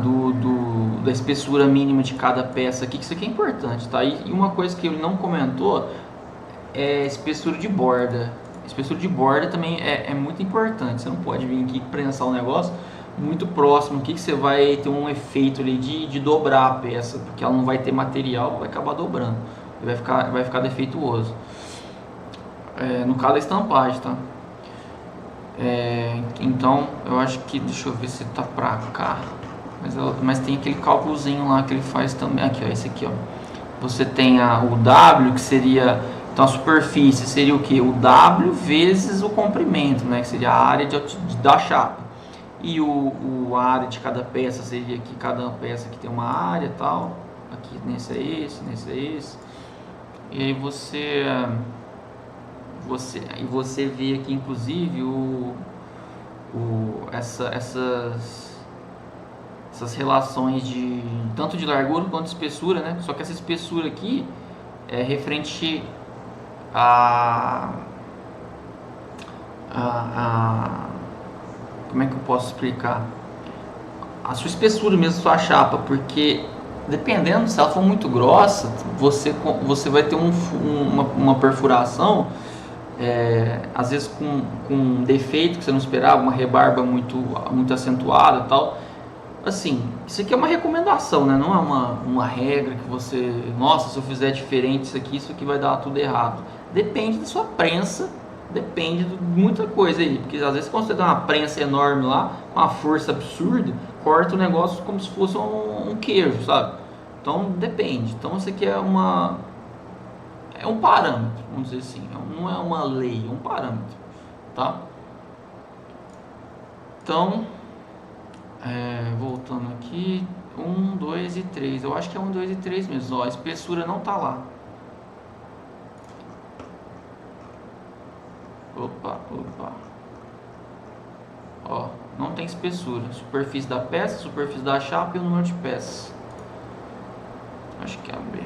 espessura mínima de cada peça aqui, que isso aqui é importante, tá? E uma coisa que ele não comentou é espessura de borda. Espessura de borda também é muito importante. Você não pode vir aqui prensar um negócio muito próximo aqui, que você vai ter um efeito ali de dobrar a peça, porque ela não vai ter material, vai acabar dobrando, vai ficar defeituoso. No caso da estampagem, tá? Então eu acho que, deixa eu ver se tá pra cá, mas tem aquele cálculozinho lá que ele faz também. Aqui, ó, esse aqui, ó. Você tem o W, que seria, então a superfície seria o que? O W vezes o comprimento, né, que seria a área da chapa, e a área de cada peça seria que cada peça aqui tem uma área e tal. Aqui nesse é esse, nesse é esse, e aí você vê aqui inclusive essas relações de tanto de largura quanto de espessura, né? Só que essa espessura aqui é referente como é que eu posso explicar? A sua espessura mesmo, sua chapa, porque dependendo, se ela for muito grossa, você vai ter uma perfuração, às vezes com um defeito que você não esperava, uma rebarba muito acentuada e tal. Assim, isso aqui é uma recomendação, né? Não é uma regra que você, nossa, se eu fizer diferente isso aqui vai dar tudo errado. Depende da sua prensa, depende de muita coisa aí, porque às vezes quando você dá uma prensa enorme lá, com uma força absurda, corta o negócio como se fosse um queijo, sabe? Então depende. Então isso aqui é um parâmetro, vamos dizer assim, não é uma lei, é um parâmetro, tá? Então, voltando aqui, 1, 2 e 3, eu acho que é 1, 2 e 3 mesmo, ó, a espessura não tá lá. Opa, ó, não tem espessura, superfície da peça, superfície da chapa e o número de peças. Acho que é a B.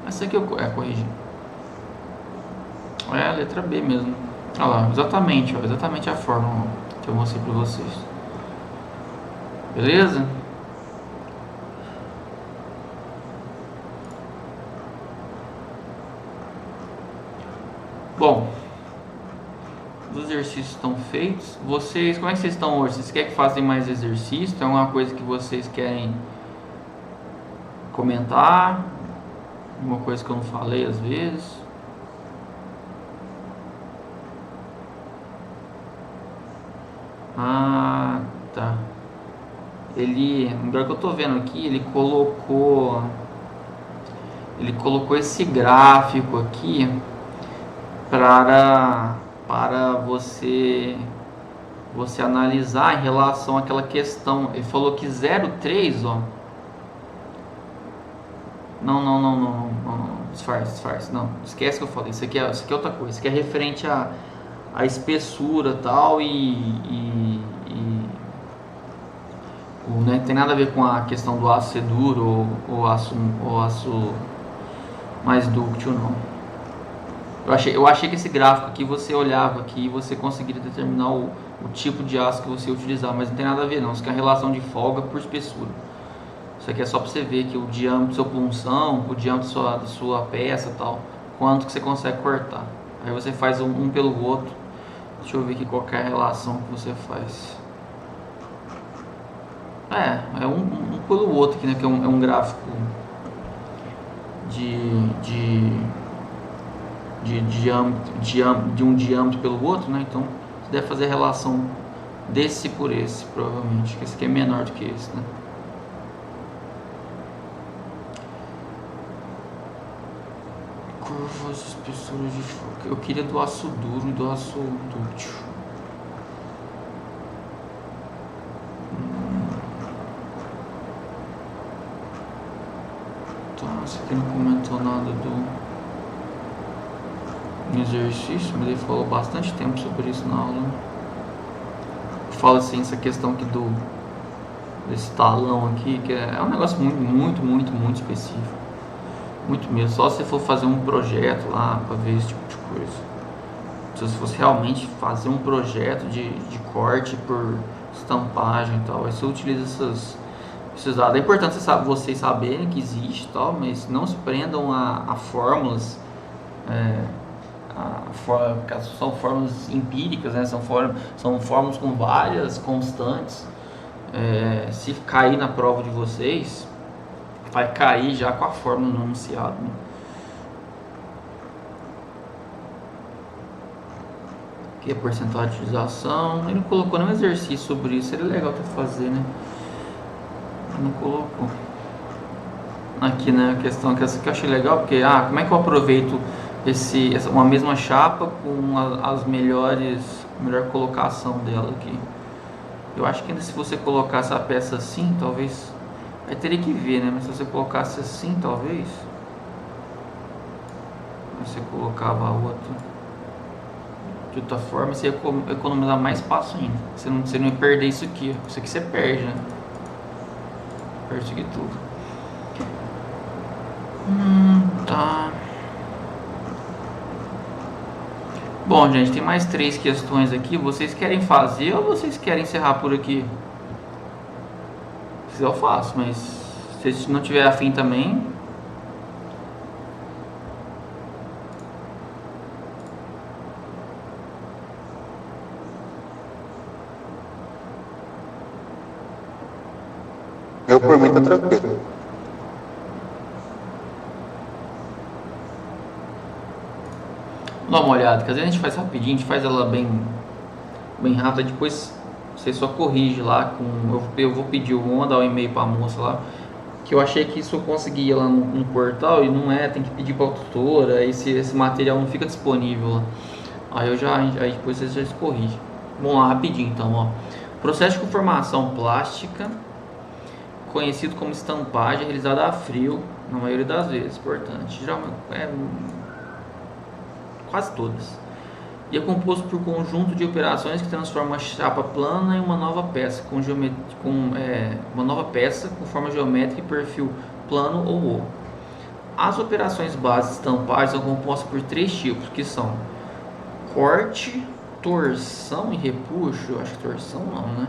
Essa aqui eu corrigi. É a letra B mesmo. Olha lá, exatamente, ó, exatamente a forma ó, que eu mostrei para vocês. Beleza? Bom, os exercícios estão feitos. Vocês, como é que vocês estão hoje? Vocês querem que façam mais exercício? Tem alguma coisa que vocês querem comentar? Alguma coisa que eu não falei às vezes? Ah, tá. Agora que eu tô vendo aqui, ele colocou esse gráfico aqui para você analisar em relação àquela questão. Ele falou que 0,3, ó. Não. Disfarce. Não, esquece que eu falei. Isso aqui é outra coisa. Isso aqui é referente à espessura tal não tem nada a ver com a questão do aço ser duro ou aço mais dúctil, não. Eu achei que esse gráfico aqui você olhava aqui e você conseguiria determinar o tipo de aço que você utilizar, mas não tem nada a ver não. Isso aqui é a relação de folga por espessura. Isso aqui é só para você ver que o diâmetro do seu punção, o diâmetro da sua peça tal, quanto que você consegue cortar. Aí você faz um pelo outro. Deixa eu ver aqui qual é a relação que você faz. É um pelo outro aqui, né? Que é um gráfico de um diâmetro pelo outro, né? Então você deve fazer a relação desse por esse, provavelmente. Que esse aqui é menor do que esse, né? Curvas, espessuras de foco. Eu queria do aço duro e do aço dúctil. Esse aqui não comentou nada do exercício, mas ele falou bastante tempo sobre isso na aula. Fala assim, essa questão aqui desse talão aqui, que é um negócio muito específico. Muito mesmo, só se for fazer um projeto lá para ver esse tipo de coisa. Se você fosse realmente fazer um projeto de corte por estampagem e tal, aí você utiliza esses dados. É importante vocês saberem que existe e tal, mas não se prendam a fórmulas, são fórmulas empíricas, né? São fórmulas com várias constantes. Se cair na prova de vocês, vai cair já com a fórmula no enunciado, né? Aqui é porcentagem de utilização. Ele não colocou nenhum exercício sobre isso, seria legal até fazer, né? Não colocou aqui, né, a questão que essa que eu achei legal, porque como é que eu aproveito uma mesma chapa com a melhor colocação dela aqui. Eu acho que ainda se você colocar essa peça assim, talvez, aí teria que ver, né, mas se você colocasse assim, talvez você colocava a outra de outra forma, você ia economizar mais espaço ainda. Você não ia perder isso aqui, ó. Isso aqui você perde, né? Perde isso aqui tudo. Tá. Bom, gente, tem mais 3 questões aqui. Vocês querem fazer ou vocês querem encerrar por aqui? Se eu faço, mas se vocês não tiver afim também. Eu por mim tá tranquilo. Dá uma olhada, que às vezes a gente faz rapidinho, a gente faz ela bem rápida, depois você só corrige lá eu vou pedir, vou mandar um e-mail pra moça lá, que eu achei que isso eu conseguia lá no portal e não tem que pedir pra tutora, esse material não fica disponível lá. Aí depois você já corrige. Vamos lá, rapidinho então, ó. Processo de conformação plástica, conhecido como estampagem, realizada a frio, na maioria das vezes, importante. Geralmente quase todas. E é composto por conjunto de operações que transformam a chapa plana em uma nova peça uma nova peça com forma geométrica e perfil plano ou oco. As operações básicas de estampagem são compostas por 3 tipos, que são corte, torção e repuxo. Eu acho que torção não, né?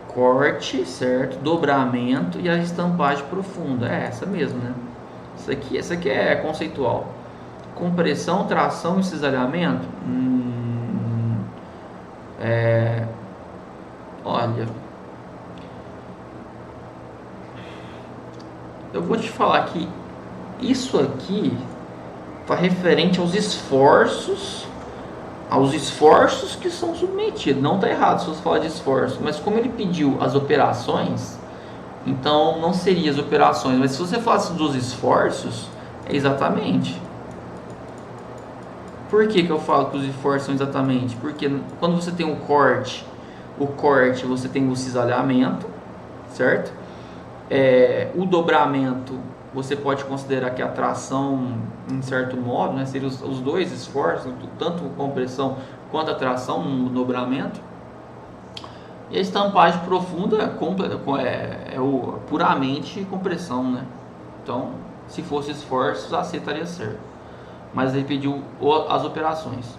Corte, certo? Dobramento e a estampagem profunda. É essa mesmo, né? Essa aqui é conceitual. Compressão, tração e cisalhamento. Olha, eu vou te falar que isso aqui está referente aos esforços que são submetidos. Não está errado se você falar de esforço, mas como ele pediu as operações, então não seria as operações, mas se você falasse dos esforços, é exatamente. Por que eu falo que os esforços são exatamente? Porque quando você tem o corte você tem o cisalhamento, certo? O dobramento você pode considerar que a tração, em certo modo, né, seriam os dois esforços, tanto a compressão quanto a tração no dobramento. E a estampagem profunda é puramente compressão, né? Então, se fosse esforços, aceitaria certo. Mas ele pediu as operações.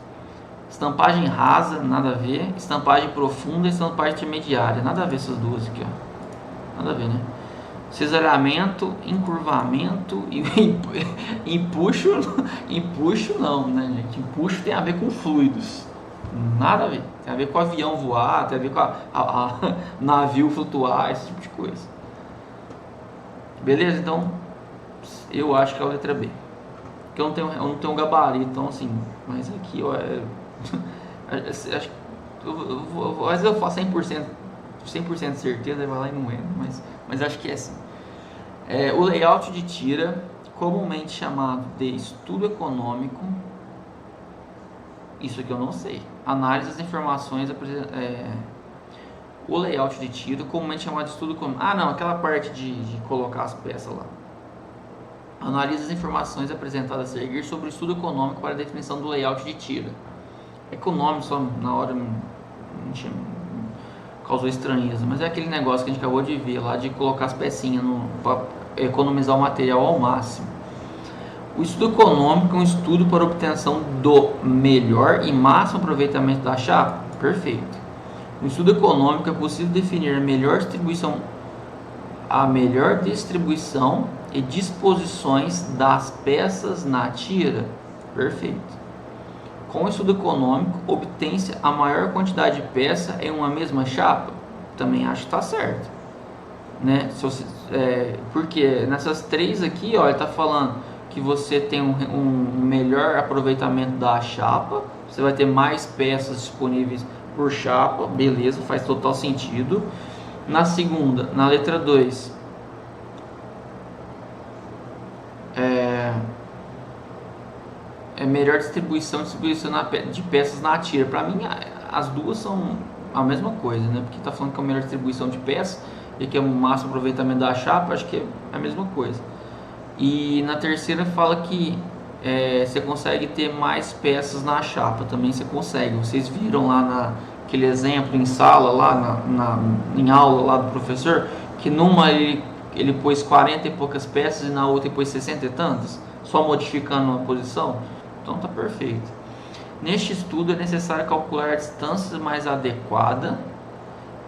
Estampagem rasa, nada a ver. Estampagem profunda e estampagem intermediária. Nada a ver essas duas aqui, ó. Nada a ver, né? Cisalhamento, encurvamento e empuxo não, né, gente? Empuxo tem a ver com fluidos. Nada a ver. Tem a ver com avião voar, tem a ver com a navio flutuar, esse tipo de coisa. Beleza? Então, eu acho que é a letra B. Porque eu não tenho gabarito, então assim, mas aqui, ó, acho que às vezes eu faço 100% de certeza, vai lá e não é, mas acho que é assim. O layout de tira, comumente chamado de estudo econômico, isso aqui eu não sei. Análise das informações, o layout de tira, comumente chamado de estudo econômico. Ah, não, aquela parte de colocar as peças lá. Analisa as informações apresentadas a seguir sobre o estudo econômico para a definição do layout de tira. Econômico só na hora causou estranheza, mas é aquele negócio que a gente acabou de ver lá de colocar as pecinhas para economizar o material ao máximo. O estudo econômico é um estudo para obtenção do melhor e máximo aproveitamento da chapa? Perfeito. No estudo econômico é possível definir a melhor distribuição e disposições das peças na tira? Perfeito. Com o estudo econômico, obtém-se a maior quantidade de peça em uma mesma chapa? Também acho que está certo, né? Porque nessas três aqui, ó, ele está falando que você tem um melhor aproveitamento da chapa, você vai ter mais peças disponíveis por chapa, beleza, faz total sentido. Na segunda, na letra 2, melhor distribuição de peças na tira. Para mim, as duas são a mesma coisa, né? Porque está falando que é a melhor distribuição de peças e que é o máximo aproveitamento da chapa, acho que é a mesma coisa. E na terceira fala que você consegue ter mais peças na chapa, também você consegue. Vocês viram lá naquele exemplo em sala, lá em aula lá do professor, que numa ele pôs 40 e poucas peças e na outra ele pôs 60 e tantas, só modificando uma posição. Então tá perfeito. Neste estudo é necessário calcular a distância mais adequada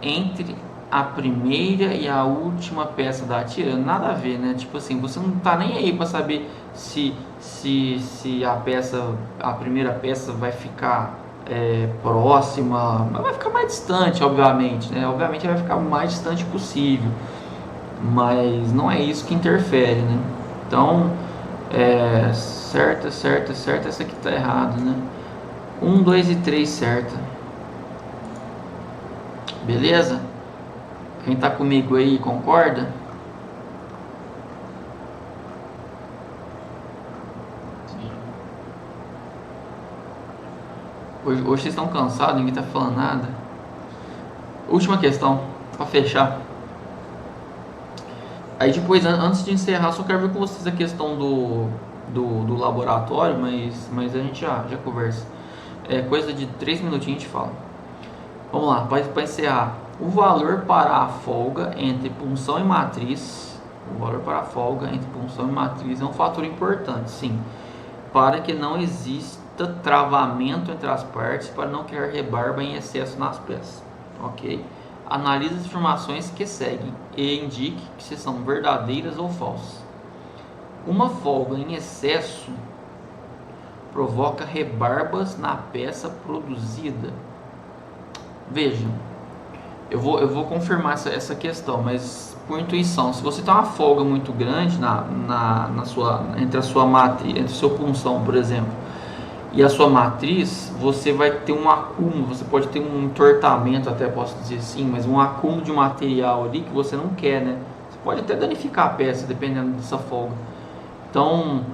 entre a primeira e a última peça da tira. Nada a ver, né? Tipo assim, você não tá nem aí para saber se a primeira peça vai ficar próxima, mas vai ficar mais distante, obviamente, né? Obviamente vai ficar o mais distante possível, mas não é isso que interfere, né? Então, certa, essa aqui tá errado, né? 1, 2 e 3 certa. Beleza? Quem tá comigo aí concorda? Sim. Hoje vocês estão cansados, ninguém tá falando nada. Última questão, para fechar. Aí depois, antes de encerrar, só quero ver com vocês a questão do laboratório, mas a gente já conversa. Coisa de 3 minutinhos a gente fala. Vamos lá, para encerrar. O valor para a folga entre punção e matriz, é um fator importante, sim, para que não exista travamento entre as partes para não criar rebarba em excesso nas peças. Ok? Analise as informações que seguem e indique se são verdadeiras ou falsas. Uma folga em excesso provoca rebarbas na peça produzida. Vejam, eu vou confirmar essa questão, mas por intuição, se você tem uma folga muito grande entre a sua matriz, entre o seu punção, por exemplo, e a sua matriz, você vai ter um acúmulo, você pode ter um entortamento, até posso dizer assim, mas um acúmulo de material ali que você não quer, né? Você pode até danificar a peça, dependendo dessa folga. Então,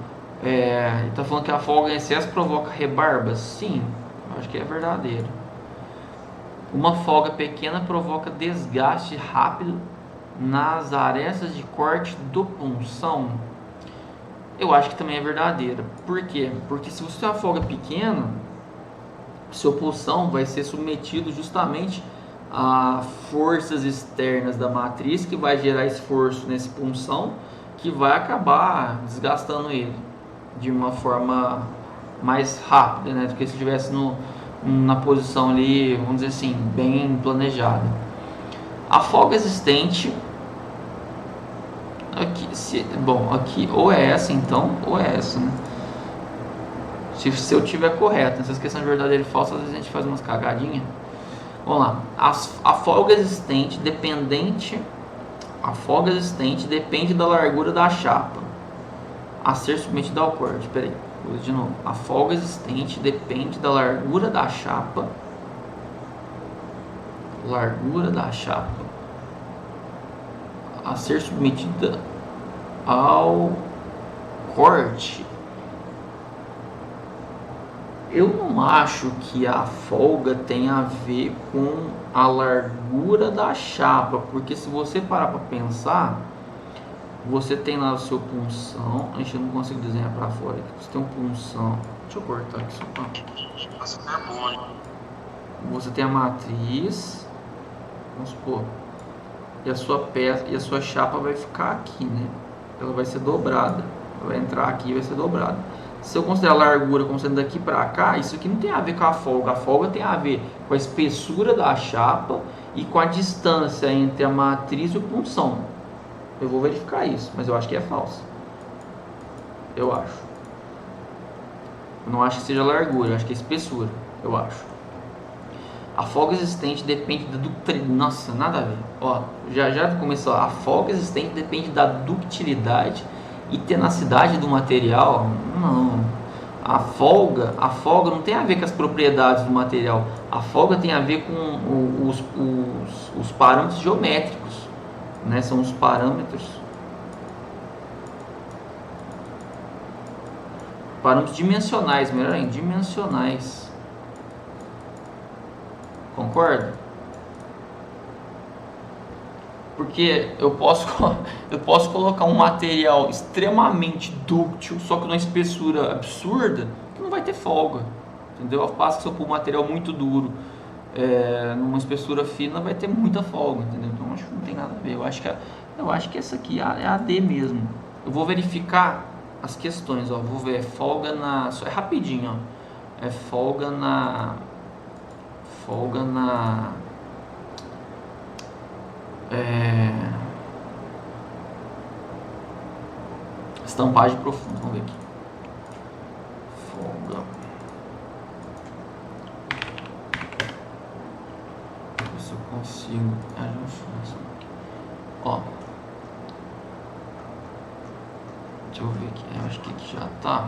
ele está falando que a folga em excesso provoca rebarbas? Sim, eu acho que é verdadeiro. Uma folga pequena provoca desgaste rápido nas arestas de corte do punção? Eu acho que também é verdadeira. Por quê? Porque se você tem uma folga pequena, seu punção vai ser submetido justamente a forças externas da matriz, que vai gerar esforço nesse punção, que vai acabar desgastando ele de uma forma mais rápida, né, do que se estivesse na posição ali, vamos dizer assim, bem planejada. A folga existente aqui ou é essa então, ou é essa, né? Se eu tiver correto, nessas questões de verdadeiro e falso, às vezes a gente faz umas cagadinhas. Vamos lá. A folga existente depende da largura da chapa a ser submetida ao corte. Peraí, vou de novo. A folga existente depende da largura da chapa. Largura da chapa a ser submetida ao corte. Eu não acho que a folga tenha a ver com a largura da chapa, porque se você parar para pensar, você tem lá o seu punção. A gente não consigo desenhar para fora aqui. Você tem um punção. Deixa eu cortar aqui só para. Você tem a matriz. Vamos supor. E a sua peça e a sua chapa vai ficar aqui, né? Ela vai ser dobrada. Ela vai entrar aqui e vai ser dobrada. Se eu considerar a largura como sendo daqui para cá, isso aqui não tem a ver com a folga. A folga tem a ver com a espessura da chapa e com a distância entre a matriz e o punção. Eu vou verificar isso, mas eu acho que é falso. Eu acho. Eu não acho que seja largura, eu acho que é espessura. Eu acho. A folga existente depende da ductilidade. Nossa, nada a ver. Ó, já começou. A folga existente depende da ductilidade e tenacidade do material. Não. A folga não tem a ver com as propriedades do material. A folga tem a ver com os parâmetros geométricos, né? São os parâmetros dimensionais, melhor ainda, dimensionais. Concorda? Porque eu posso colocar um material extremamente dúctil, só que numa espessura absurda, que não vai ter folga, entendeu? Ao passo que se eu pôr um material muito duro numa espessura fina, vai ter muita folga, entendeu? Então acho que não tem nada a ver. Eu acho que essa aqui é a D mesmo. Eu vou verificar as questões, ó. Vou ver folga na... É rapidinho, ó. É folga na estampagem profunda. Vamos ver aqui. Folga. Ver se eu consigo. Ó. Deixa eu ver aqui. Eu acho que aqui já tá.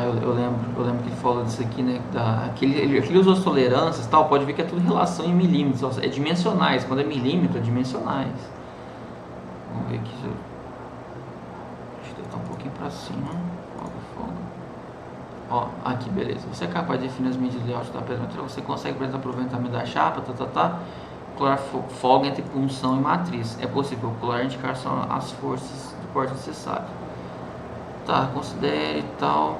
Eu lembro que ele falou disso aqui, né? Ele usou as tolerâncias e tal, pode ver que é tudo relação em milímetros, é dimensionais. Quando é milímetro, é dimensionais. Vamos ver aqui. Deixa eu tentar um pouquinho pra cima. Folga. Ó, aqui, beleza. Você é capaz de definir as medidas de layout da pedra material, você consegue apresentar aproveitamento da chapa, calcular folga entre punção e matriz. É possível calcular e indicar só as forças de corte necessárias. Tá, considere tal,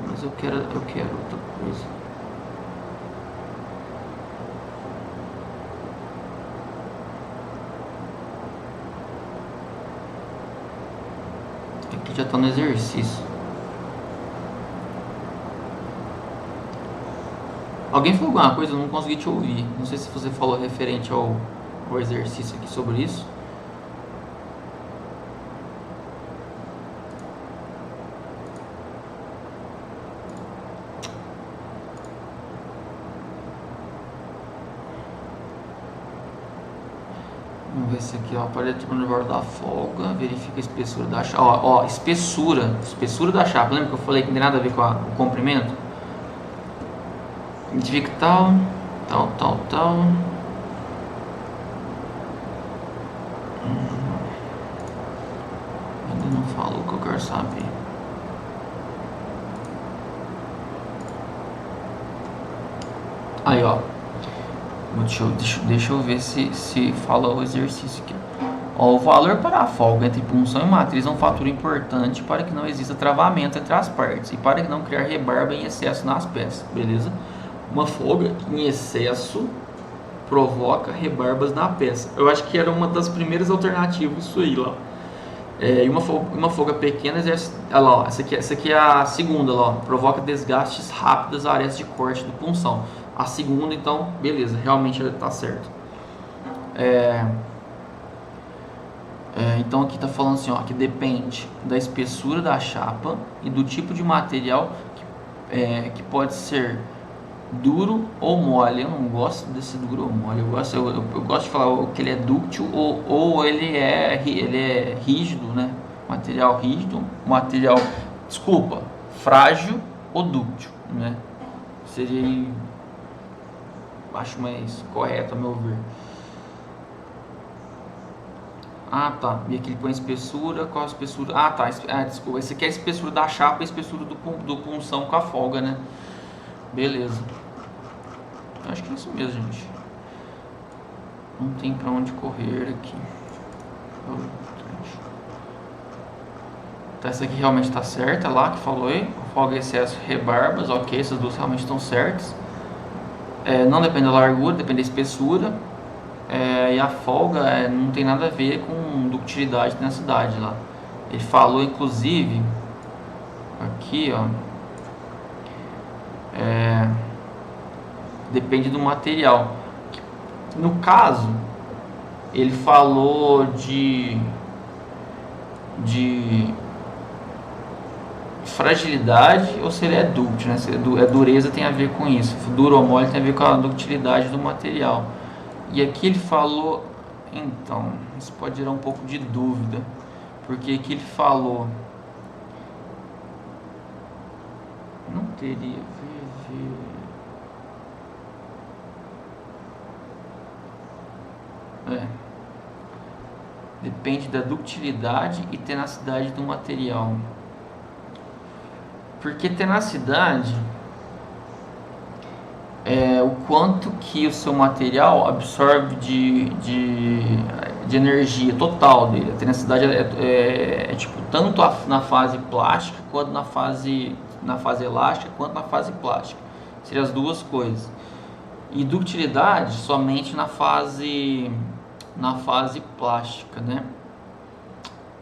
mas eu quero outra coisa. já tá no exercício. Alguém falou alguma coisa? Eu não consegui te ouvir. Não sei se você falou referente ao exercício aqui sobre isso. Vamos ver se aqui, ó, parede de nível da folga, verifica a espessura da chapa. Ó, espessura da chapa. Lembra que eu falei que não tem nada a ver com o comprimento? Identifica tal. Ainda não falou o que eu quero saber. Aí, ó. Deixa eu ver se fala o exercício aqui. Ó, o valor para a folga entre punção e matriz é um fator importante para que não exista travamento entre as partes e para que não criar rebarba em excesso nas peças, beleza? Uma folga em excesso provoca rebarbas na peça. Eu acho que era uma das primeiras alternativas isso aí lá. E uma folga pequena exerce. Olha lá, ó, essa aqui é a segunda lá, ó, provoca desgastes rápidos das áreas de corte do punção. A segunda, então, beleza, realmente está certo. Então aqui está falando assim, ó, que depende da espessura da chapa e do tipo de material que pode ser duro ou mole. Eu não gosto desse duro ou mole. Eu gosto de falar que ele é dúctil ou ele é rígido, né? Material rígido, frágil ou dúctil, né? Seria, acho mais correto a meu ver. Ah, tá. E aqui ele põe espessura. Qual a espessura? Ah, tá. Desculpa. Esse aqui é a espessura da chapa e a espessura do punção com a folga, né? Beleza. Acho que é isso mesmo, gente. Não tem pra onde correr aqui. Então essa aqui realmente tá certa lá, que falou aí. Folga e excesso, rebarbas. Ok, essas duas realmente estão certas. Não depende da largura, depende da espessura. E a folga não tem nada a ver com ductilidade e tenacidade lá. Ele falou, inclusive, aqui, ó, depende do material. No caso, ele falou de fragilidade ou se ele é dúctil, né? Se dureza tem a ver com isso, duro ou mole tem a ver com a ductilidade do material. E aqui ele falou, então, isso pode gerar um pouco de dúvida, porque aqui ele falou, não teria depende da ductilidade e tenacidade do material. Porque tenacidade é o quanto que o seu material absorve de energia total dele. A tenacidade é tipo tanto na fase plástica quanto na fase elástica quanto na fase plástica. Seriam as duas coisas. E ductilidade somente na fase plástica, né?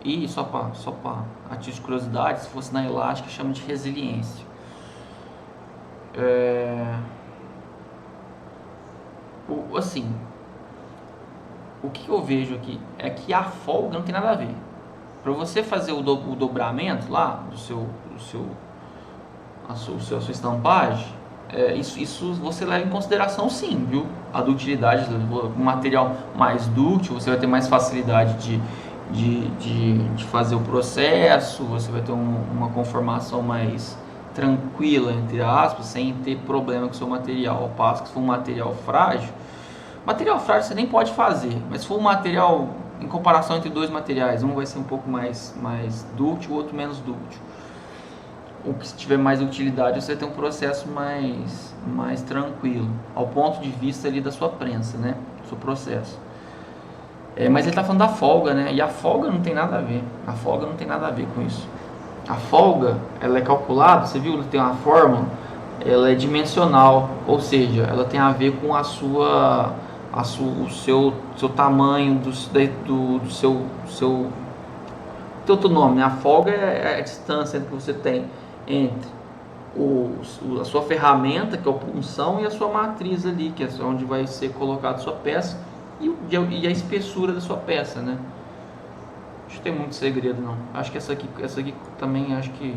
E só para a título de curiosidade, se fosse na elástica, chama de resiliência. Assim, o que eu vejo aqui é que a folga não tem nada a ver. Para você fazer o dobramento lá do sua estampagem, isso você leva em consideração, sim, viu? A ductilidade do material mais dúctil, você vai ter mais facilidade de fazer o processo, você vai ter uma conformação mais tranquila, entre aspas, sem ter problema com o seu material. Ao passo que se for um material frágil você nem pode fazer, mas se for um material, em comparação entre dois materiais, um vai ser um pouco mais dúctil, o outro menos dúctil. O que se tiver mais utilidade, você vai ter um processo mais tranquilo, ao ponto de vista ali da sua prensa, né, do seu processo. Mas ele está falando da folga, né? E a folga não tem nada a ver. A folga não tem nada a ver com isso. A folga, ela é calculada, você viu, tem uma fórmula, ela é dimensional, ou seja, ela tem a ver com o seu tamanho, tem outro nome, né? A folga é a distância que você tem entre a sua ferramenta, que é a punção, e a sua matriz ali, que é onde vai ser colocada a sua peça, e a espessura da sua peça, né? Acho que tem muito segredo, não. Acho que essa aqui também acho que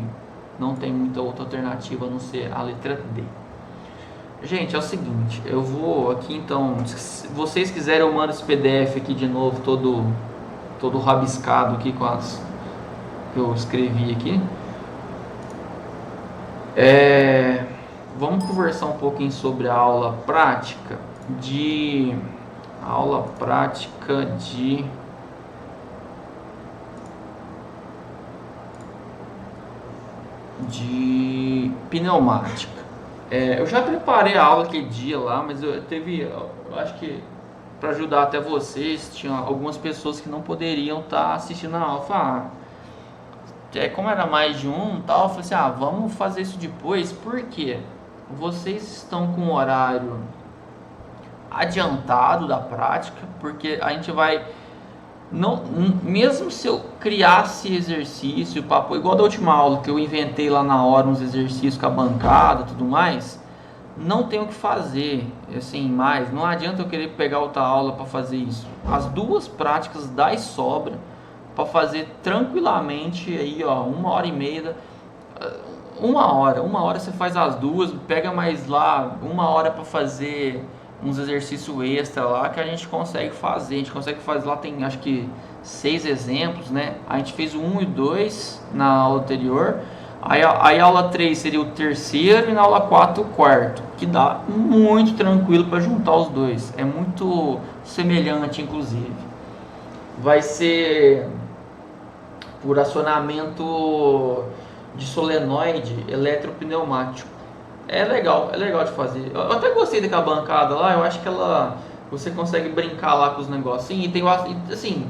não tem muita outra alternativa a não ser a letra D. Gente, é o seguinte, eu vou aqui então, se vocês quiserem eu mando esse PDF aqui de novo, todo rabiscado aqui com as que eu escrevi aqui. Vamos conversar um pouquinho sobre a aula prática de pneumática. Eu já preparei a aula aquele dia lá, mas eu acho que para ajudar até vocês, tinha algumas pessoas que não poderiam estar assistindo a aula. Como era mais de um, tal, eu falei assim, vamos fazer isso depois, porque vocês estão com o horário adiantado da prática, porque a gente vai, não, mesmo se eu criasse exercício, papo, igual da última aula que eu inventei lá na hora uns exercícios com a bancada, tudo mais, não tenho o que fazer, assim, mais, não adianta eu querer pegar outra aula para fazer isso. As duas práticas dá e sobra para fazer tranquilamente aí, ó, 1h30, 1 hora você faz as duas, pega mais lá 1 hora para fazer uns exercícios extra lá que a gente consegue fazer. Lá, tem acho que 6 exemplos, né? A gente fez o 1 e 2 na aula anterior. Aí a aula 3 seria o terceiro e na aula 4 o quarto, que dá muito tranquilo para juntar os dois. É muito semelhante, inclusive. Vai ser por acionamento de solenoide eletropneumático. É legal de fazer. Eu até gostei daquela bancada lá, eu acho que você consegue brincar lá com os negocinhos. E tem, assim,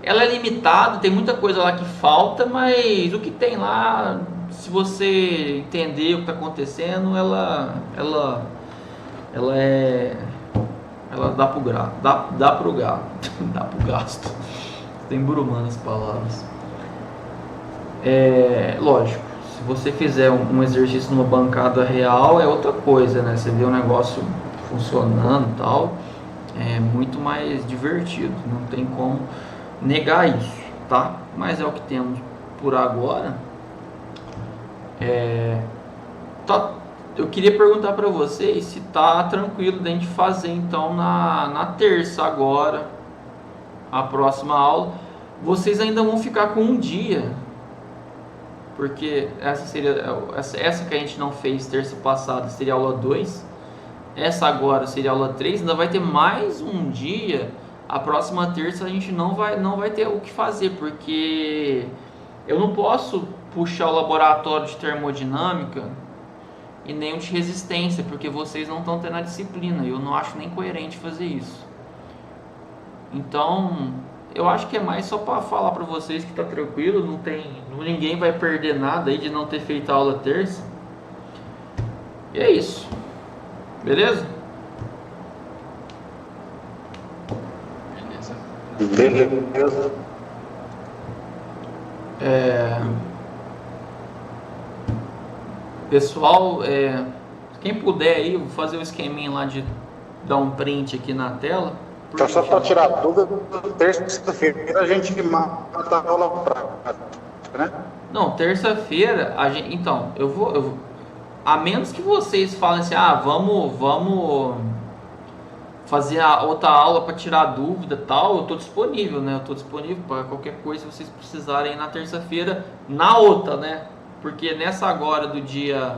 ela é limitada, tem muita coisa lá que falta, mas o que tem lá, se você entender o que está acontecendo, ela dá pro gasto. Tem embrumando as palavras. Lógico, se você fizer um exercício numa bancada real é outra coisa, né? Você vê o negócio funcionando e tal, é muito mais divertido, não tem como negar isso, tá? Mas é o que temos por agora. Eu queria perguntar para vocês se tá tranquilo de a gente fazer então na terça agora, a próxima aula. Vocês ainda vão ficar com um dia, porque essa que a gente não fez terça passada seria aula 2, essa agora seria aula 3, ainda vai ter mais um dia. A próxima terça a gente não vai ter o que fazer, porque eu não posso puxar o laboratório de termodinâmica e nem o de resistência, porque vocês não estão tendo a disciplina, eu não acho nem coerente fazer isso. Então eu acho que é mais só para falar para vocês que tá tranquilo, ninguém vai perder nada aí de não ter feito a aula terça. E é isso. Beleza? Beleza. Pessoal, quem puder aí, vou fazer o esqueminha lá de dar um print aqui na tela. Então, só para tirar dúvida, terça-feira a gente mata a aula prática, né? Não, terça-feira a gente. Então, eu vou. A menos que vocês falem assim, vamos fazer a outra aula para tirar dúvida e tal, eu tô disponível, né? Eu tô disponível para qualquer coisa que vocês precisarem na terça-feira, na outra, né? Porque nessa agora do dia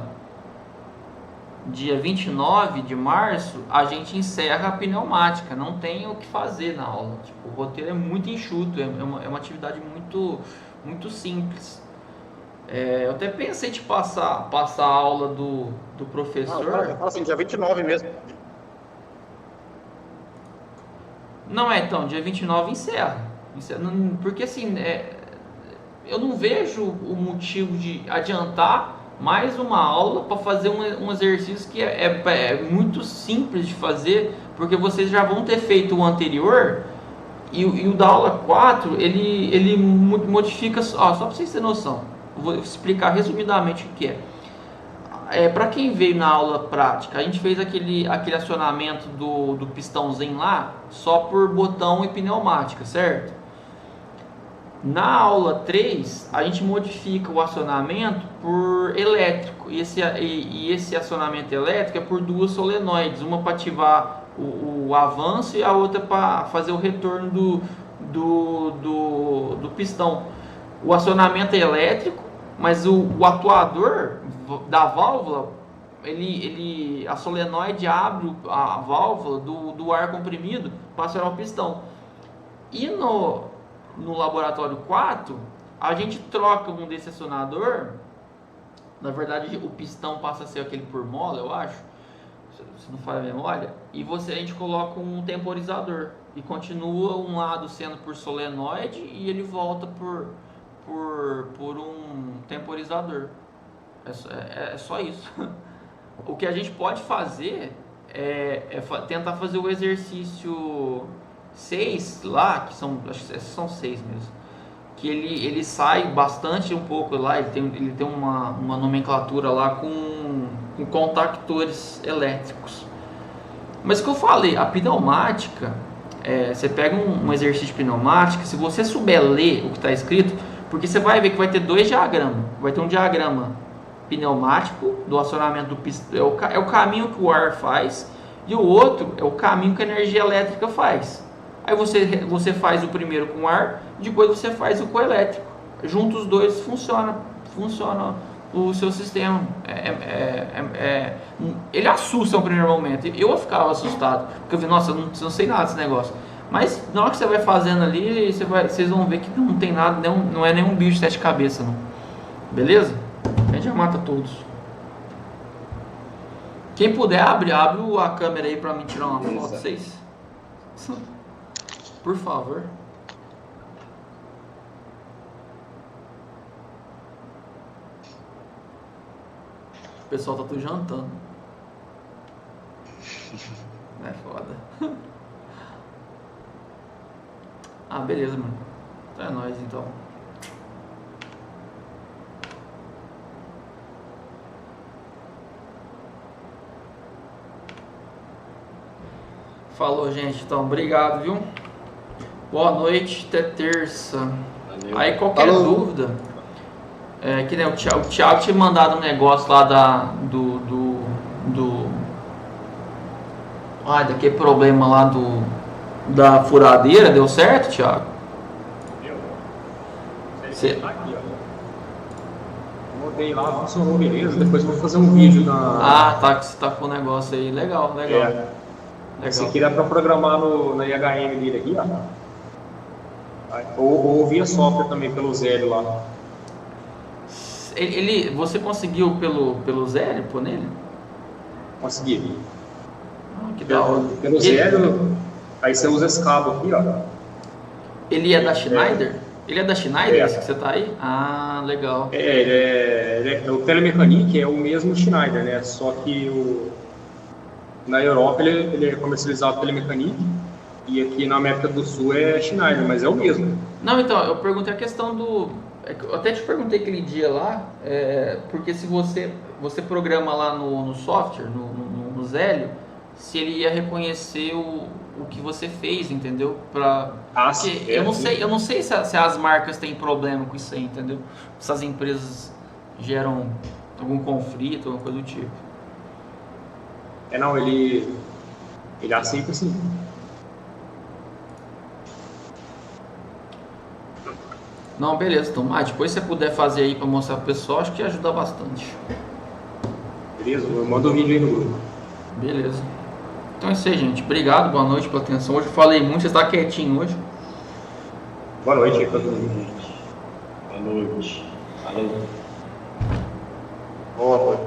29 de março, a gente encerra a pneumática, não tem o que fazer na aula. Tipo, o roteiro é muito enxuto, é uma atividade muito simples. Eu até pensei de passar a aula do professor. Fala assim, dia 29 mesmo. Não, então, dia 29 encerra. Porque assim, eu não vejo o motivo de adiantar mais uma aula para fazer um exercício que é muito simples de fazer, porque vocês já vão ter feito o anterior E o da aula 4, ele modifica, só para vocês terem noção, vou explicar resumidamente o que é. Para quem veio na aula prática, a gente fez aquele acionamento do pistãozinho lá, só por botão e pneumática, certo? Na aula 3, a gente modifica o acionamento por elétrico, e esse acionamento elétrico é por duas solenoides, uma para ativar o avanço e a outra para fazer o retorno do pistão. O acionamento é elétrico, mas o atuador da válvula, a solenoide abre a válvula do ar comprimido para acionar o pistão. E no laboratório 4, a gente troca um desse acionador. Na verdade, o pistão passa a ser aquele por mola, eu acho, se não falha a memória, e a gente coloca um temporizador e continua um lado sendo por solenoide e ele volta por um temporizador. É só isso. O que a gente pode fazer é tentar fazer o exercício 6 lá, que acho que são 6 mesmo, que ele sai bastante um pouco lá, ele tem uma nomenclatura lá com contactores elétricos. Mas o que eu falei, a pneumática, você pega um exercício de pneumática, se você souber ler o que está escrito, porque você vai ver que vai ter dois diagramas, vai ter um diagrama pneumático do acionamento do pistão, é o caminho que o ar faz, e o outro é o caminho que a energia elétrica faz. Aí você faz o primeiro com ar, depois você faz o com elétrico. Juntos os dois funciona o seu sistema. Ele assusta no primeiro momento. Eu ficava assustado, porque eu vi, nossa, eu não sei nada desse negócio. Mas na hora que você vai fazendo ali, vocês vão ver que não tem nada, não é nenhum bicho de 7 cabeças, não. Beleza? A gente já mata todos. Quem puder, abre a câmera aí pra mim tirar uma foto de vocês. Por favor. O pessoal tá tudo jantando. É foda. Ah, beleza, mano. Então é nóis, então. Falou, gente. Então, obrigado, viu? Boa noite, até terça. Valeu. Aí qualquer dúvida, que nem o Thiago tinha mandado um negócio lá daquele problema lá da furadeira, deu certo, Thiago? Deu. Você tá aqui, ó. Botei lá, funcionou beleza, depois eu vou fazer um vídeo Ah, tá, que você tá com o negócio aí, legal. Legal. Esse aqui dá pra programar na IHM dele aqui, ó. Ou via software também pelo Zélio lá. Você conseguiu pelo Zélio pôr nele? Consegui. Que da hora. Pelo Zélio, aí você usa esse cabo aqui, ó. Ele é da Schneider? Ele é da Schneider, esse que você tá aí? Ah, legal. O Telemecanique é o mesmo Schneider, né? Só que na Europa ele é comercializado Telemecanique. E aqui na América do Sul é Schneider, mas é o mesmo. Não, então, eu perguntei a questão eu até te perguntei aquele dia lá, porque se você programa lá no software, no Zélio, se ele ia reconhecer o que você fez, entendeu? Eu não sei se as marcas têm problema com isso aí, entendeu? Se as empresas geram algum conflito, alguma coisa do tipo. Não, ele aceita sim. Não, beleza, então, depois se você puder fazer aí pra mostrar pro pessoal, acho que ajuda bastante. Beleza, eu mando o vídeo aí no grupo. Beleza. Então é isso aí, gente. Obrigado, boa noite pela atenção. Hoje eu falei muito, você está quietinho hoje. Boa noite aí pra todo mundo. Boa noite. Falou. Boa noite.